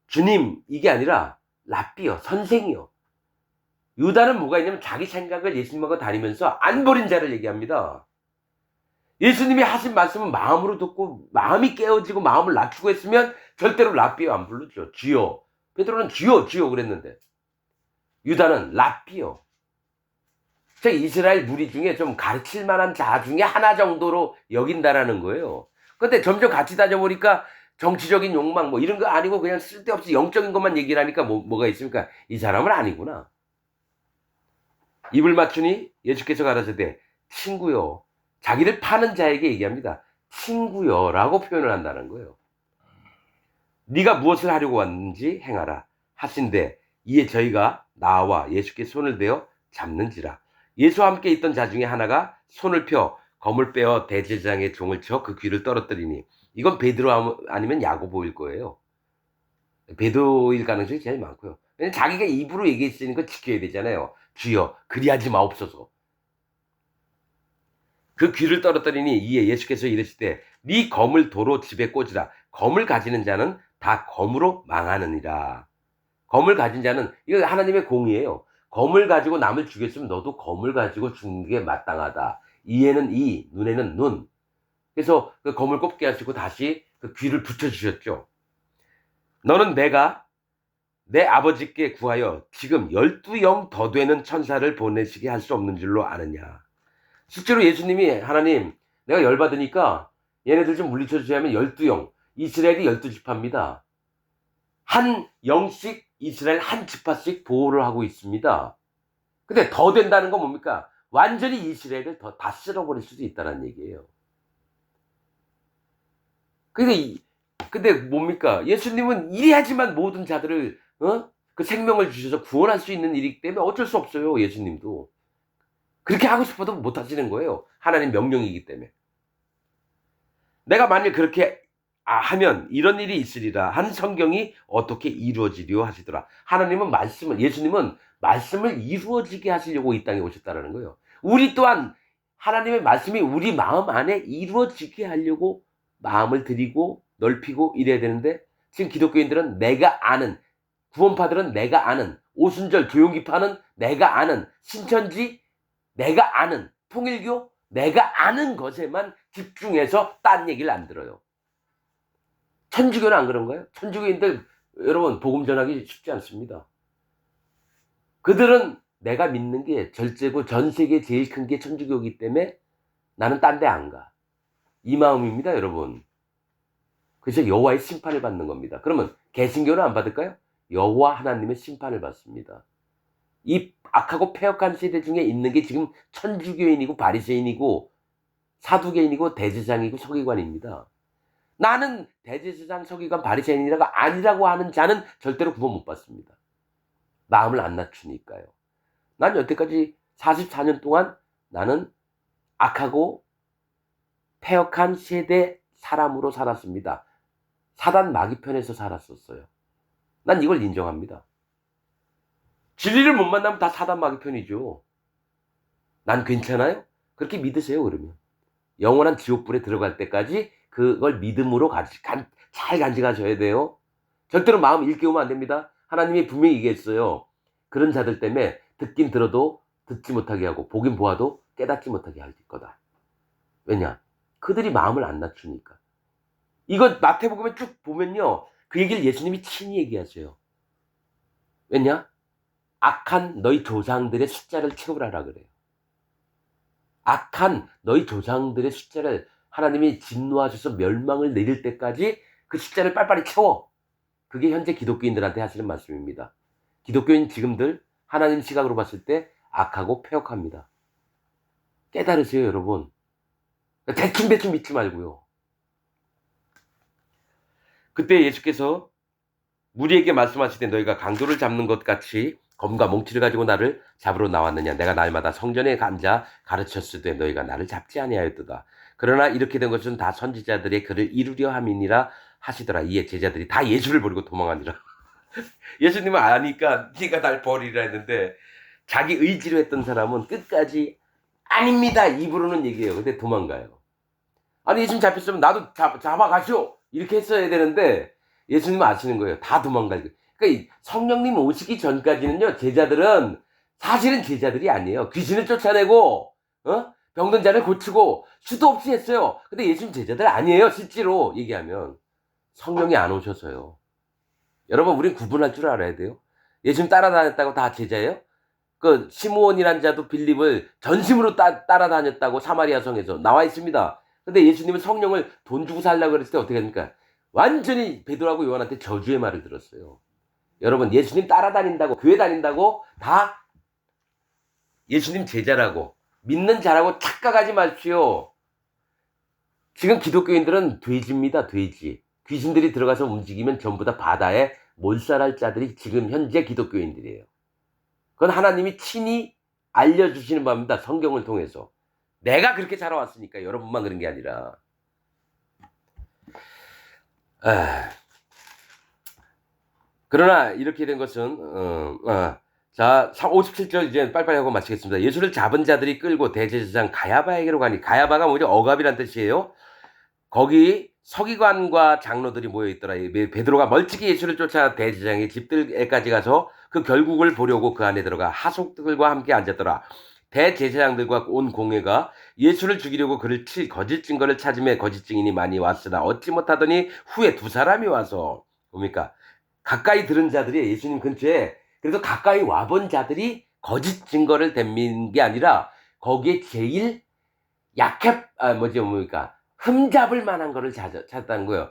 주님, 이게 아니라 라삐어, 선생이요. 유다는 뭐가 있냐면 자기 생각을 예수님하고 다니면서 안 버린 자를 얘기합니다. 예수님이 하신 말씀은 마음으로 듣고 마음이 깨어지고 마음을 낮추고 했으면 절대로 라삐어 안 부르죠. 주여. 베드로는 주여 주여 그랬는데 유다는 라삐어. 저 이스라엘 무리 중에 좀 가르칠 만한 자 중에 하나 정도로 여긴다라는 거예요. 근데 점점 같이 다녀보니까 정치적인 욕망 뭐 이런 거 아니고 그냥 쓸데없이 영적인 것만 얘기를 하니까 뭐가 있습니까? 이 사람은 아니구나. 입을 맞추니 예수께서 가라사대 친구요. 자기를 파는 자에게 얘기합니다. 친구요라고 표현을 한다는 거예요. 네가 무엇을 하려고 왔는지 행하라 하신대 이에 저희가 나와 예수께 손을 대어 잡는지라. 예수와 함께 있던 자 중에 하나가 손을 펴 검을 빼어 대제사장의 종을 쳐 그 귀를 떨어뜨리니 이건 베드로 아니면 야고보일 거예요. 베드로일 가능성이 제일 많고요. 왜냐면 자기가 입으로 얘기했으니까 지켜야 되잖아요. 주여 그리하지 마옵소서. 그 귀를 떨어뜨리니 이에 예수께서 이르시되 네 검을 도로 집에 꽂으라. 검을 가지는 자는 다 검으로 망하느니라. 검을 가진 자는 이거 하나님의 공의예요. 검을 가지고 남을 죽였으면 너도 검을 가지고 죽는 게 마땅하다. 이에는 이, 눈에는 눈. 그래서 그 검을 꼽게 하시고 다시 그 귀를 붙여주셨죠. 너는 내가 내 아버지께 구하여 지금 12영 더 되는 천사를 보내시게 할 수 없는 줄로 아느냐. 실제로 예수님이 하나님 내가 열받으니까 얘네들 좀 물리쳐 주셔야 하면 12영. 이스라엘이 12지파입니다. 한 영씩 이스라엘 한 지파씩 보호를 하고 있습니다. 근데 더 된다는 건 뭡니까? 완전히 이스라엘을 다 쓸어버릴 수도 있다는 얘기예요. 근데 뭡니까? 예수님은 이래야지만 모든 자들을 그 생명을 주셔서 구원할 수 있는 일이기 때문에 어쩔 수 없어요. 예수님도. 그렇게 하고 싶어도 못 하시는 거예요. 하나님 명령이기 때문에. 내가 만일 그렇게 하면 이런 일이 있으리라 한 성경이 어떻게 이루어지려 하시더라. 예수님은 말씀을 이루어지게 하시려고 이 땅에 오셨다는 거예요. 우리 또한 하나님의 말씀이 우리 마음 안에 이루어지게 하려고 마음을 들이고 넓히고 이래야 되는데 지금 기독교인들은 내가 아는, 구원파들은 내가 아는, 오순절 조용기파는 내가 아는, 신천지 내가 아는, 통일교 내가 아는 것에만 집중해서 딴 얘기를 안 들어요. 천주교는 안 그런가요? 천주교인들 여러분 복음 전하기 쉽지 않습니다. 그들은 내가 믿는 게 절제고 전 세계 제일 큰 게 천주교이기 때문에 나는 딴 데 안 가. 이 마음입니다, 여러분. 그래서 여호와의 심판을 받는 겁니다. 그러면 개신교는 안 받을까요? 여호와 하나님의 심판을 받습니다. 이 악하고 폐역한 세대 중에 있는 게 지금 천주교인이고 바리새인이고 사두개인이고 대제사장이고 서기관입니다. 나는 대제사장 서기관 바리새인이라고 아니라고 하는 자는 절대로 구원 못 받습니다. 마음을 안 낮추니까요. 난 여태까지 44년 동안 나는 악하고 폐역한 세대 사람으로 살았습니다. 사단 마귀 편에서 살았었어요. 난 이걸 인정합니다. 진리를 못 만나면 다 사단 마귀 편이죠. 난 괜찮아요? 그렇게 믿으세요, 그러면. 영원한 지옥불에 들어갈 때까지 그걸 믿음으로 잘 간직하셔야 돼요. 절대로 마음 일깨우면 안 됩니다. 하나님이 분명히 얘기했어요. 그런 자들 때문에 듣긴 들어도 듣지 못하게 하고 보긴 보아도 깨닫지 못하게 할 거다. 왜냐? 그들이 마음을 안 낮추니까. 이거 마태복음에 쭉 보면요. 그 얘기를 예수님이 친히 얘기하세요. 왜냐? 악한 너희 조상들의 숫자를 채우라라 그래요. 악한 너희 조상들의 숫자를 하나님이 진노하셔서 멸망을 내릴 때까지 그 숫자를 빨리빨리 채워. 그게 현재 기독교인들한테 하시는 말씀입니다. 기독교인 지금들 하나님 시각으로 봤을 때 악하고 폐역합니다. 깨달으세요, 여러분. 대충 믿지 말고요. 그때 예수께서 무리에게 말씀하시되 너희가 강도를 잡는 것 같이 검과 몽치를 가지고 나를 잡으러 나왔느냐. 내가 날마다 성전에 앉아 가르쳤으되 너희가 나를 잡지 아니하였도다. 그러나 이렇게 된 것은 다 선지자들의 글을 이루려 함이니라 하시더라. 이에 제자들이 다 예수를 버리고 도망하니라. 예수님은 아니까 네가 날 버리라 했는데 자기 의지로 했던 사람은 끝까지 아닙니다 입으로는 얘기해요. 근데 도망가요. 아니 예수님 잡혔으면 나도 잡아가시오 이렇게 했어야 되는데 예수님은 아시는 거예요. 다 도망가요. 그러니까 성령님 오시기 전까지는요, 제자들은 사실은 제자들이 아니에요. 귀신을 쫓아내고 병든 자를 고치고 수도 없이 했어요. 근데 예수님 제자들 아니에요. 실제로 얘기하면 성령이 안 오셔서요. 여러분 우린 구분할 줄 알아야 돼요. 예수님 따라다녔다고 다 제자예요? 그 시므온이란 자도 빌립을 전심으로 따라다녔다고 사마리아 성에서 나와 있습니다. 근데 예수님은 성령을 돈 주고 살라고 그랬을 때 어떻게 합니까? 완전히 베드로하고 요한한테 저주의 말을 들었어요. 여러분 예수님 따라다닌다고 교회 다닌다고 다 예수님 제자라고 믿는 자라고 착각하지 마십시오. 지금 기독교인들은 돼지입니다. 돼지. 귀신들이 들어가서 움직이면 전부 다 바다에 몰살할 자들이 지금 현재 기독교인들이에요. 그건 하나님이 친히 알려주시는 바입니다. 성경을 통해서. 내가 그렇게 살아왔으니까 여러분만 그런 게 아니라. 그러나 이렇게 된 것은 자 57절 이제 빨리빨리 하고 마치겠습니다. 예수를 잡은 자들이 끌고 대제사장 가야바에게로 가니 가야바가 뭐죠? 억압이란 뜻이에요. 거기 서기관과 장로들이 모여있더라. 베드로가 멀찍이 예수를 쫓아 대제사장의 집들에까지 가서 그 결국을 보려고 그 안에 들어가 하속들과 함께 앉았더라. 대제사장들과 온 공회가 예수를 죽이려고 그를 칠 거짓 증거를 찾음에 거짓 증인이 많이 왔으나 얻지 못하더니 후에 두 사람이 와서 뭡니까? 가까이 들은 자들이 예수님 근처에 그래서 가까이 와본 자들이 거짓 증거를 댑는 게 아니라 거기에 제일 뭡니까? 흠잡을 만한 거를 찾았다는 거예요.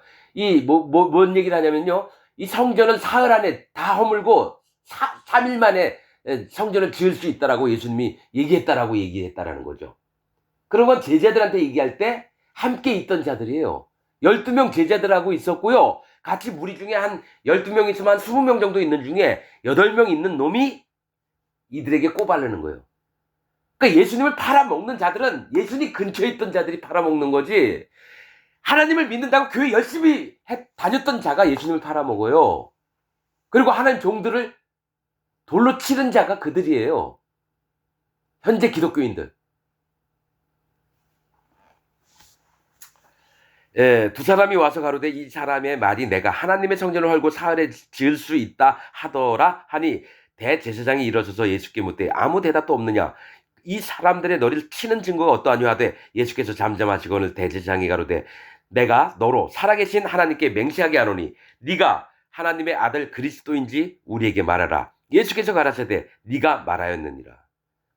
뭔 얘기를 하냐면요. 이 성전을 사흘 안에 다 허물고 3일 만에 성전을 지을 수 있다라고 예수님이 얘기했다라는 거죠. 그런 건 제자들한테 얘기할 때 함께 있던 자들이에요. 12명 제자들하고 있었고요. 같이 무리 중에 한 12명 있으면 한 20명 정도 있는 중에 8명 있는 놈이 이들에게 꼬바르는 거예요. 그러니까 예수님을 팔아먹는 자들은 예수님 근처에 있던 자들이 팔아먹는 거지, 하나님을 믿는다고 교회 열심히 다녔던 자가 예수님을 팔아먹어요. 그리고 하나님 종들을 돌로 치는 자가 그들이에요. 현재 기독교인들. 두 사람이 와서 가로되 이 사람의 말이 내가 하나님의 성전을 헐고 사흘에 지을 수 있다 하더라 하니 대제사장이 일어서서 예수께 묻되 아무 대답도 없느냐. 이 사람들의 너를 치는 증거가 어떠하냐 하되 예수께서 잠잠하시거늘 대제사장이 가로되 내가 너로 살아계신 하나님께 맹세하게 하노니 네가 하나님의 아들 그리스도인지 우리에게 말하라. 예수께서 가라사대 네가 말하였느니라.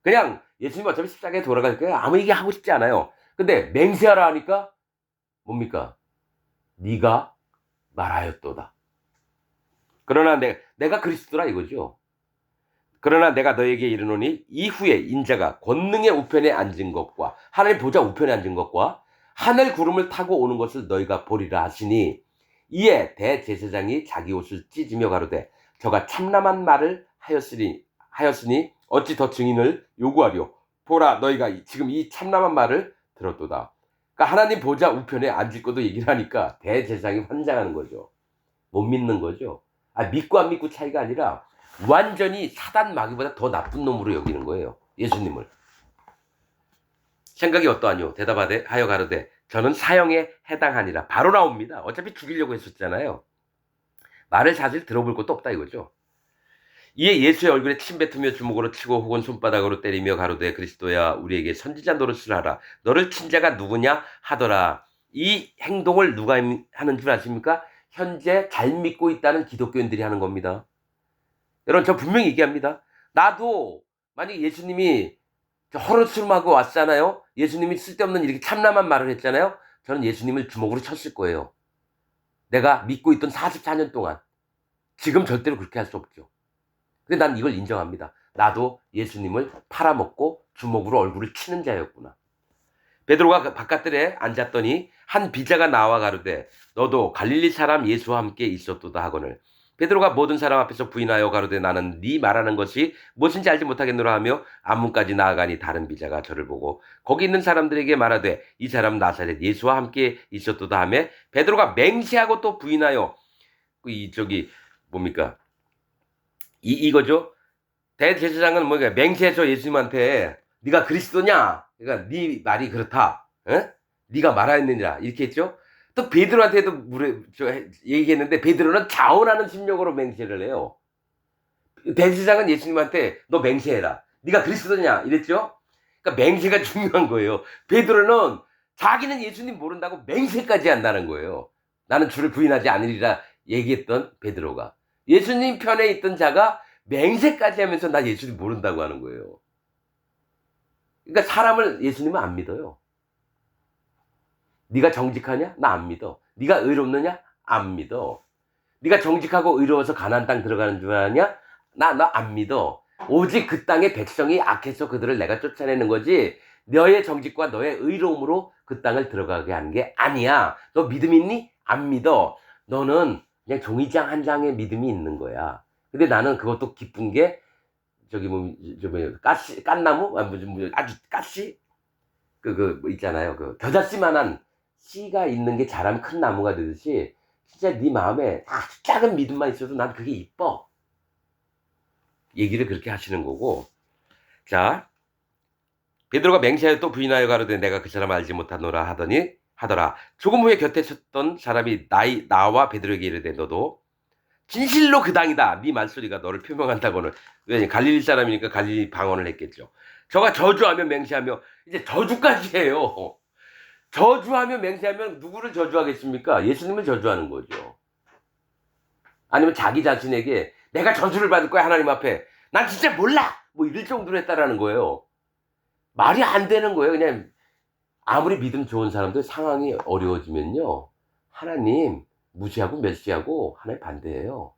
그냥 예수님 어차피 십자가에 돌아갈 거예요. 아무 얘기 하고 싶지 않아요. 근데 맹세하라 하니까 뭡니까? 네가 말하였도다. 그러나 내가 그리스도라 이거죠. 그러나 내가 너에게 이르노니 이후에 인자가 권능의 우편에 앉은 것과 하나님 보좌 우편에 앉은 것과 하늘 구름을 타고 오는 것을 너희가 보리라 하시니 이에 대제사장이 자기 옷을 찢으며 가로되 저가 참남한 말을 하였으니 어찌 더 증인을 요구하리오. 보라 너희가 지금 이 참남한 말을 들었도다. 그러니까 하나님 보좌 우편에 앉을 것도 얘기를 하니까 대제사장이 환장하는 거죠. 못 믿는 거죠. 믿고 안 믿고 차이가 아니라 완전히 사단 마귀보다 더 나쁜 놈으로 여기는 거예요. 예수님을. 생각이 어떠하뇨? 대답하되 하여 가로되 저는 사형에 해당하니라. 바로 나옵니다. 어차피 죽이려고 했었잖아요. 말을 사실 들어볼 것도 없다 이거죠. 이에 예수의 얼굴에 침 뱉으며 주먹으로 치고 혹은 손바닥으로 때리며 가로되 그리스도야 우리에게 선지자 노릇을 하라. 너를 친 자가 누구냐 하더라. 이 행동을 누가 하는 줄 아십니까? 현재 잘 믿고 있다는 기독교인들이 하는 겁니다. 여러분 저 분명히 얘기합니다. 나도 만약에 예수님이 허르츠름하고 왔잖아요. 예수님이 쓸데없는 이렇게 참남한 말을 했잖아요. 저는 예수님을 주먹으로 쳤을 거예요. 내가 믿고 있던 44년 동안. 지금 절대로 그렇게 할 수 없죠. 근데 난 이걸 인정합니다. 나도 예수님을 팔아먹고 주먹으로 얼굴을 치는 자였구나. 베드로가 그 바깥들에 앉았더니 한 비자가 나와 가로되 너도 갈릴리 사람 예수와 함께 있었도다 하거늘 베드로가 모든 사람 앞에서 부인하여 가로되 나는 네 말하는 것이 무엇인지 알지 못하겠노라 하며 안문까지 나아가니 다른 비자가 저를 보고 거기 있는 사람들에게 말하되 이 사람 나사렛 예수와 함께 있었도다 하며 베드로가 맹세하고 또 부인하여 뭡니까 이거죠. 대제사장은 뭐냐 맹세해서 예수님한테 네가 그리스도냐? 그러니까 네 말이 그렇다. 에? 네가 말하였느냐 이렇게 했죠. 또 베드로한테도 얘기했는데 베드로는 자원하는 심령으로 맹세를 해요. 대제사장은 예수님한테 너 맹세해라. 네가 그리스도냐 이랬죠. 그러니까 맹세가 중요한 거예요. 베드로는 자기는 예수님 모른다고 맹세까지 한다는 거예요. 나는 주를 부인하지 않으리라 얘기했던 베드로가 예수님 편에 있던 자가 맹세까지 하면서 나 예수님 모른다고 하는 거예요. 그러니까 사람을 예수님은 안 믿어요. 네가 정직하냐? 나 안 믿어. 네가 의롭느냐? 안 믿어. 네가 정직하고 의로워서 가나안 땅 들어가는 줄 아냐? 나 안 믿어. 오직 그 땅의 백성이 악해서 그들을 내가 쫓아내는 거지 너의 정직과 너의 의로움으로 그 땅을 들어가게 하는 게 아니야. 너 믿음 있니? 안 믿어. 너는 그냥 종이장 한 장의 믿음이 있는 거야. 근데 나는 그것도 기쁜 게 깐나무? 아주 가시? 뭐 있잖아요. 그 겨자씨만한 씨가 있는 게 자라면 큰 나무가 되듯이 진짜 네 마음에 아주 작은 믿음만 있어도 난 그게 이뻐. 얘기를 그렇게 하시는 거고. 자, 베드로가 맹세하여 또 부인하여 가로되 내가 그 사람 알지 못하노라 하더라. 조금 후에 곁에 섰던 사람이 나와 베드로에게 이르되 너도 진실로 그 당이다. 네 말소리가 너를 표명한다고는. 왜냐 갈릴리 사람이니까 갈릴리 방언을 했겠죠. 저가 저주하며 맹세하며 이제 저주까지 해요. 저주하며 맹세하면 누구를 저주하겠습니까? 예수님을 저주하는 거죠. 아니면 자기 자신에게 내가 저주를 받을 거야 하나님 앞에. 난 진짜 몰라. 뭐 이럴 정도로 했다라는 거예요. 말이 안 되는 거예요. 그냥 아무리 믿음 좋은 사람들 상황이 어려워지면요. 하나님 무시하고 멸시하고 하나님 반대해요.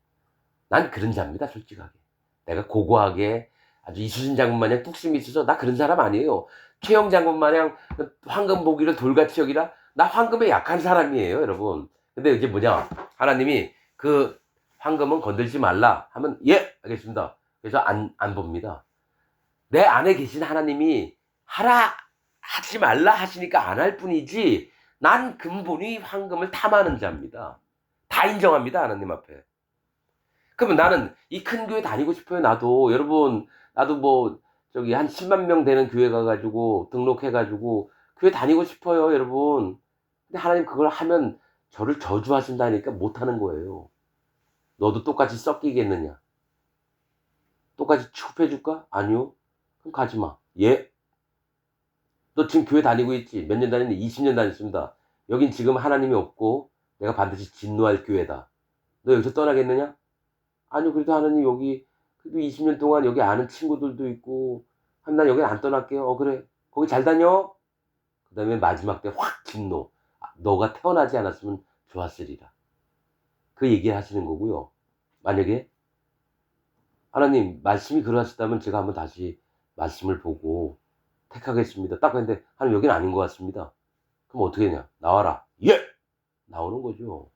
난 그런 자입니다. 솔직하게. 내가 고고하게 아주 이수진 장군 마냥 뚝심이 있어서 나 그런 사람 아니에요. 최영 장군 마냥 황금 보기를 돌같이 여기라. 나 황금에 약한 사람이에요. 여러분. 근데 이제 뭐냐. 하나님이 그 황금은 건들지 말라 하면 예 알겠습니다. 그래서 안 봅니다. 내 안에 계신 하나님이 하라 하지 말라 하시니까 안 할 뿐이지 난 근본이 황금을 탐하는 자입니다. 다 인정합니다. 하나님 앞에. 그러면 나는 이 큰 교회 다니고 싶어요. 나도 여러분 나도 뭐 한 10만 명 되는 교회 가가지고 등록해가지고 교회 다니고 싶어요. 여러분. 근데 하나님 그걸 하면 저를 저주하신다니까 못하는 거예요. 너도 똑같이 섞이겠느냐? 똑같이 취급해줄까? 아니요. 그럼 가지마. 예? 너 지금 교회 다니고 있지? 몇 년 다녔니? 20년 다녔습니다. 여긴 지금 하나님이 없고 내가 반드시 진노할 교회다. 너 여기서 떠나겠느냐? 아니요. 그래도 하나님 여기 그래도 20년 동안 여기 아는 친구들도 있고 난 여기 안 떠날게요. 그래. 거기 잘 다녀? 그 다음에 마지막 때 확 진노. 너가 태어나지 않았으면 좋았으리라. 그 얘기를 하시는 거고요. 만약에 하나님 말씀이 그러하셨다면 제가 한번 다시 말씀을 보고 택하겠습니다. 딱 그랬는데 하나님 여기는 아닌 것 같습니다. 그럼 어떻게 하냐? 나와라. 예! 나오는 거죠.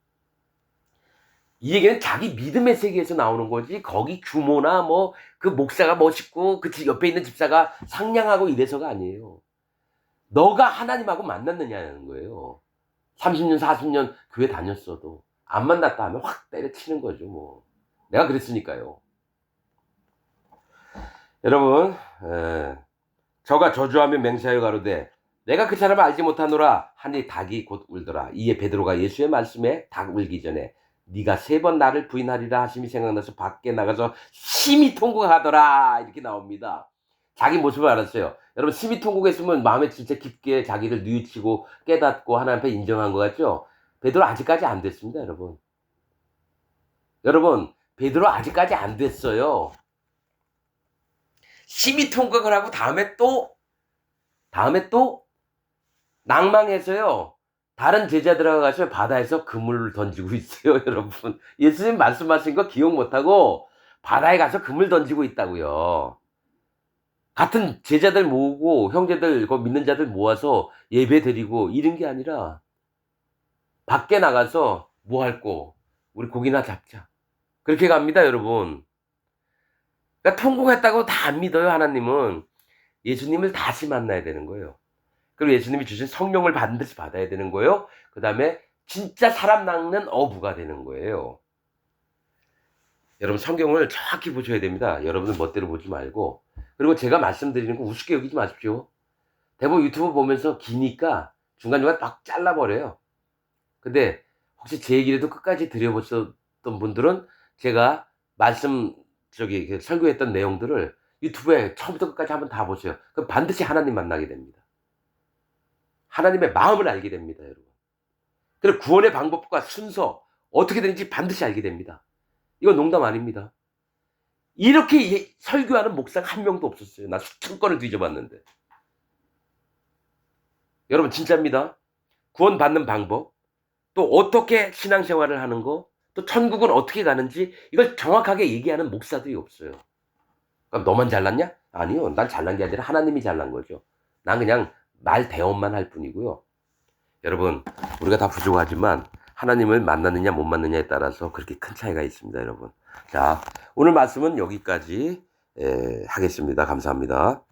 이 얘기는 자기 믿음의 세계에서 나오는 거지 거기 규모나 뭐 그 목사가 멋있고 그 옆에 있는 집사가 상냥하고 이래서가 아니에요. 너가 하나님하고 만났느냐는 거예요. 30년 40년 교회 다녔어도 안 만났다 하면 확 때려치는 거죠. 뭐 내가 그랬으니까요. 여러분 저가 저주하며 맹세하여 가로되 내가 그 사람을 알지 못하노라 하니 닭이 곧 울더라. 이에 베드로가 예수의 말씀에 닭 울기 전에 네가 3번 나를 부인하리라 하심이 생각나서 밖에 나가서 심히 통곡하더라. 이렇게 나옵니다. 자기 모습을 알았어요. 여러분 심히 통곡했으면 마음에 진짜 깊게 자기를 뉘우치고 깨닫고 하나님 앞에 인정한 것 같죠? 베드로 아직까지 안 됐습니다, 여러분. 여러분 베드로 아직까지 안 됐어요. 심히 통곡을 하고 다음에 또 낭망해서요. 다른 제자들하고 가서 바다에서 그물을 던지고 있어요, 여러분. 예수님 말씀하신 거 기억 못하고 바다에 가서 그물 던지고 있다고요. 같은 제자들 모으고 형제들, 그 믿는 자들 모아서 예배 드리고 이런 게 아니라 밖에 나가서 뭐 할 거? 우리 고기나 잡자. 그렇게 갑니다, 여러분. 그러니까 통곡했다고 다 안 믿어요, 하나님은. 예수님을 다시 만나야 되는 거예요. 그리고 예수님이 주신 성령을 반드시 받아야 되는 거예요. 그 다음에 진짜 사람 낚는 어부가 되는 거예요. 여러분 성경을 정확히 보셔야 됩니다. 여러분은 멋대로 보지 말고. 그리고 제가 말씀드리는 거 우습게 여기지 마십시오. 대부분 유튜브 보면서 기니까 중간중간 막 잘라버려요. 근데 혹시 제 얘기라도 끝까지 들여보셨던 분들은 제가 설교했던 내용들을 유튜브에 처음부터 끝까지 한번 다 보세요. 그럼 반드시 하나님 만나게 됩니다. 하나님의 마음을 알게 됩니다, 여러분. 그리고 구원의 방법과 순서, 어떻게 되는지 반드시 알게 됩니다. 이건 농담 아닙니다. 이렇게 설교하는 목사가 한 명도 없었어요. 나 수천 건을 뒤져봤는데. 여러분 진짜입니다. 구원 받는 방법, 또 어떻게 신앙생활을 하는 거, 또 천국은 어떻게 가는지 이걸 정확하게 얘기하는 목사들이 없어요. 그럼 너만 잘났냐? 아니요. 난 잘난 게 아니라 하나님이 잘난 거죠. 난 그냥 말 대언만 할 뿐이고요. 여러분 우리가 다 부족하지만 하나님을 만나느냐 못 만나느냐에 따라서 그렇게 큰 차이가 있습니다, 여러분. 자, 오늘 말씀은 여기까지 하겠습니다. 감사합니다.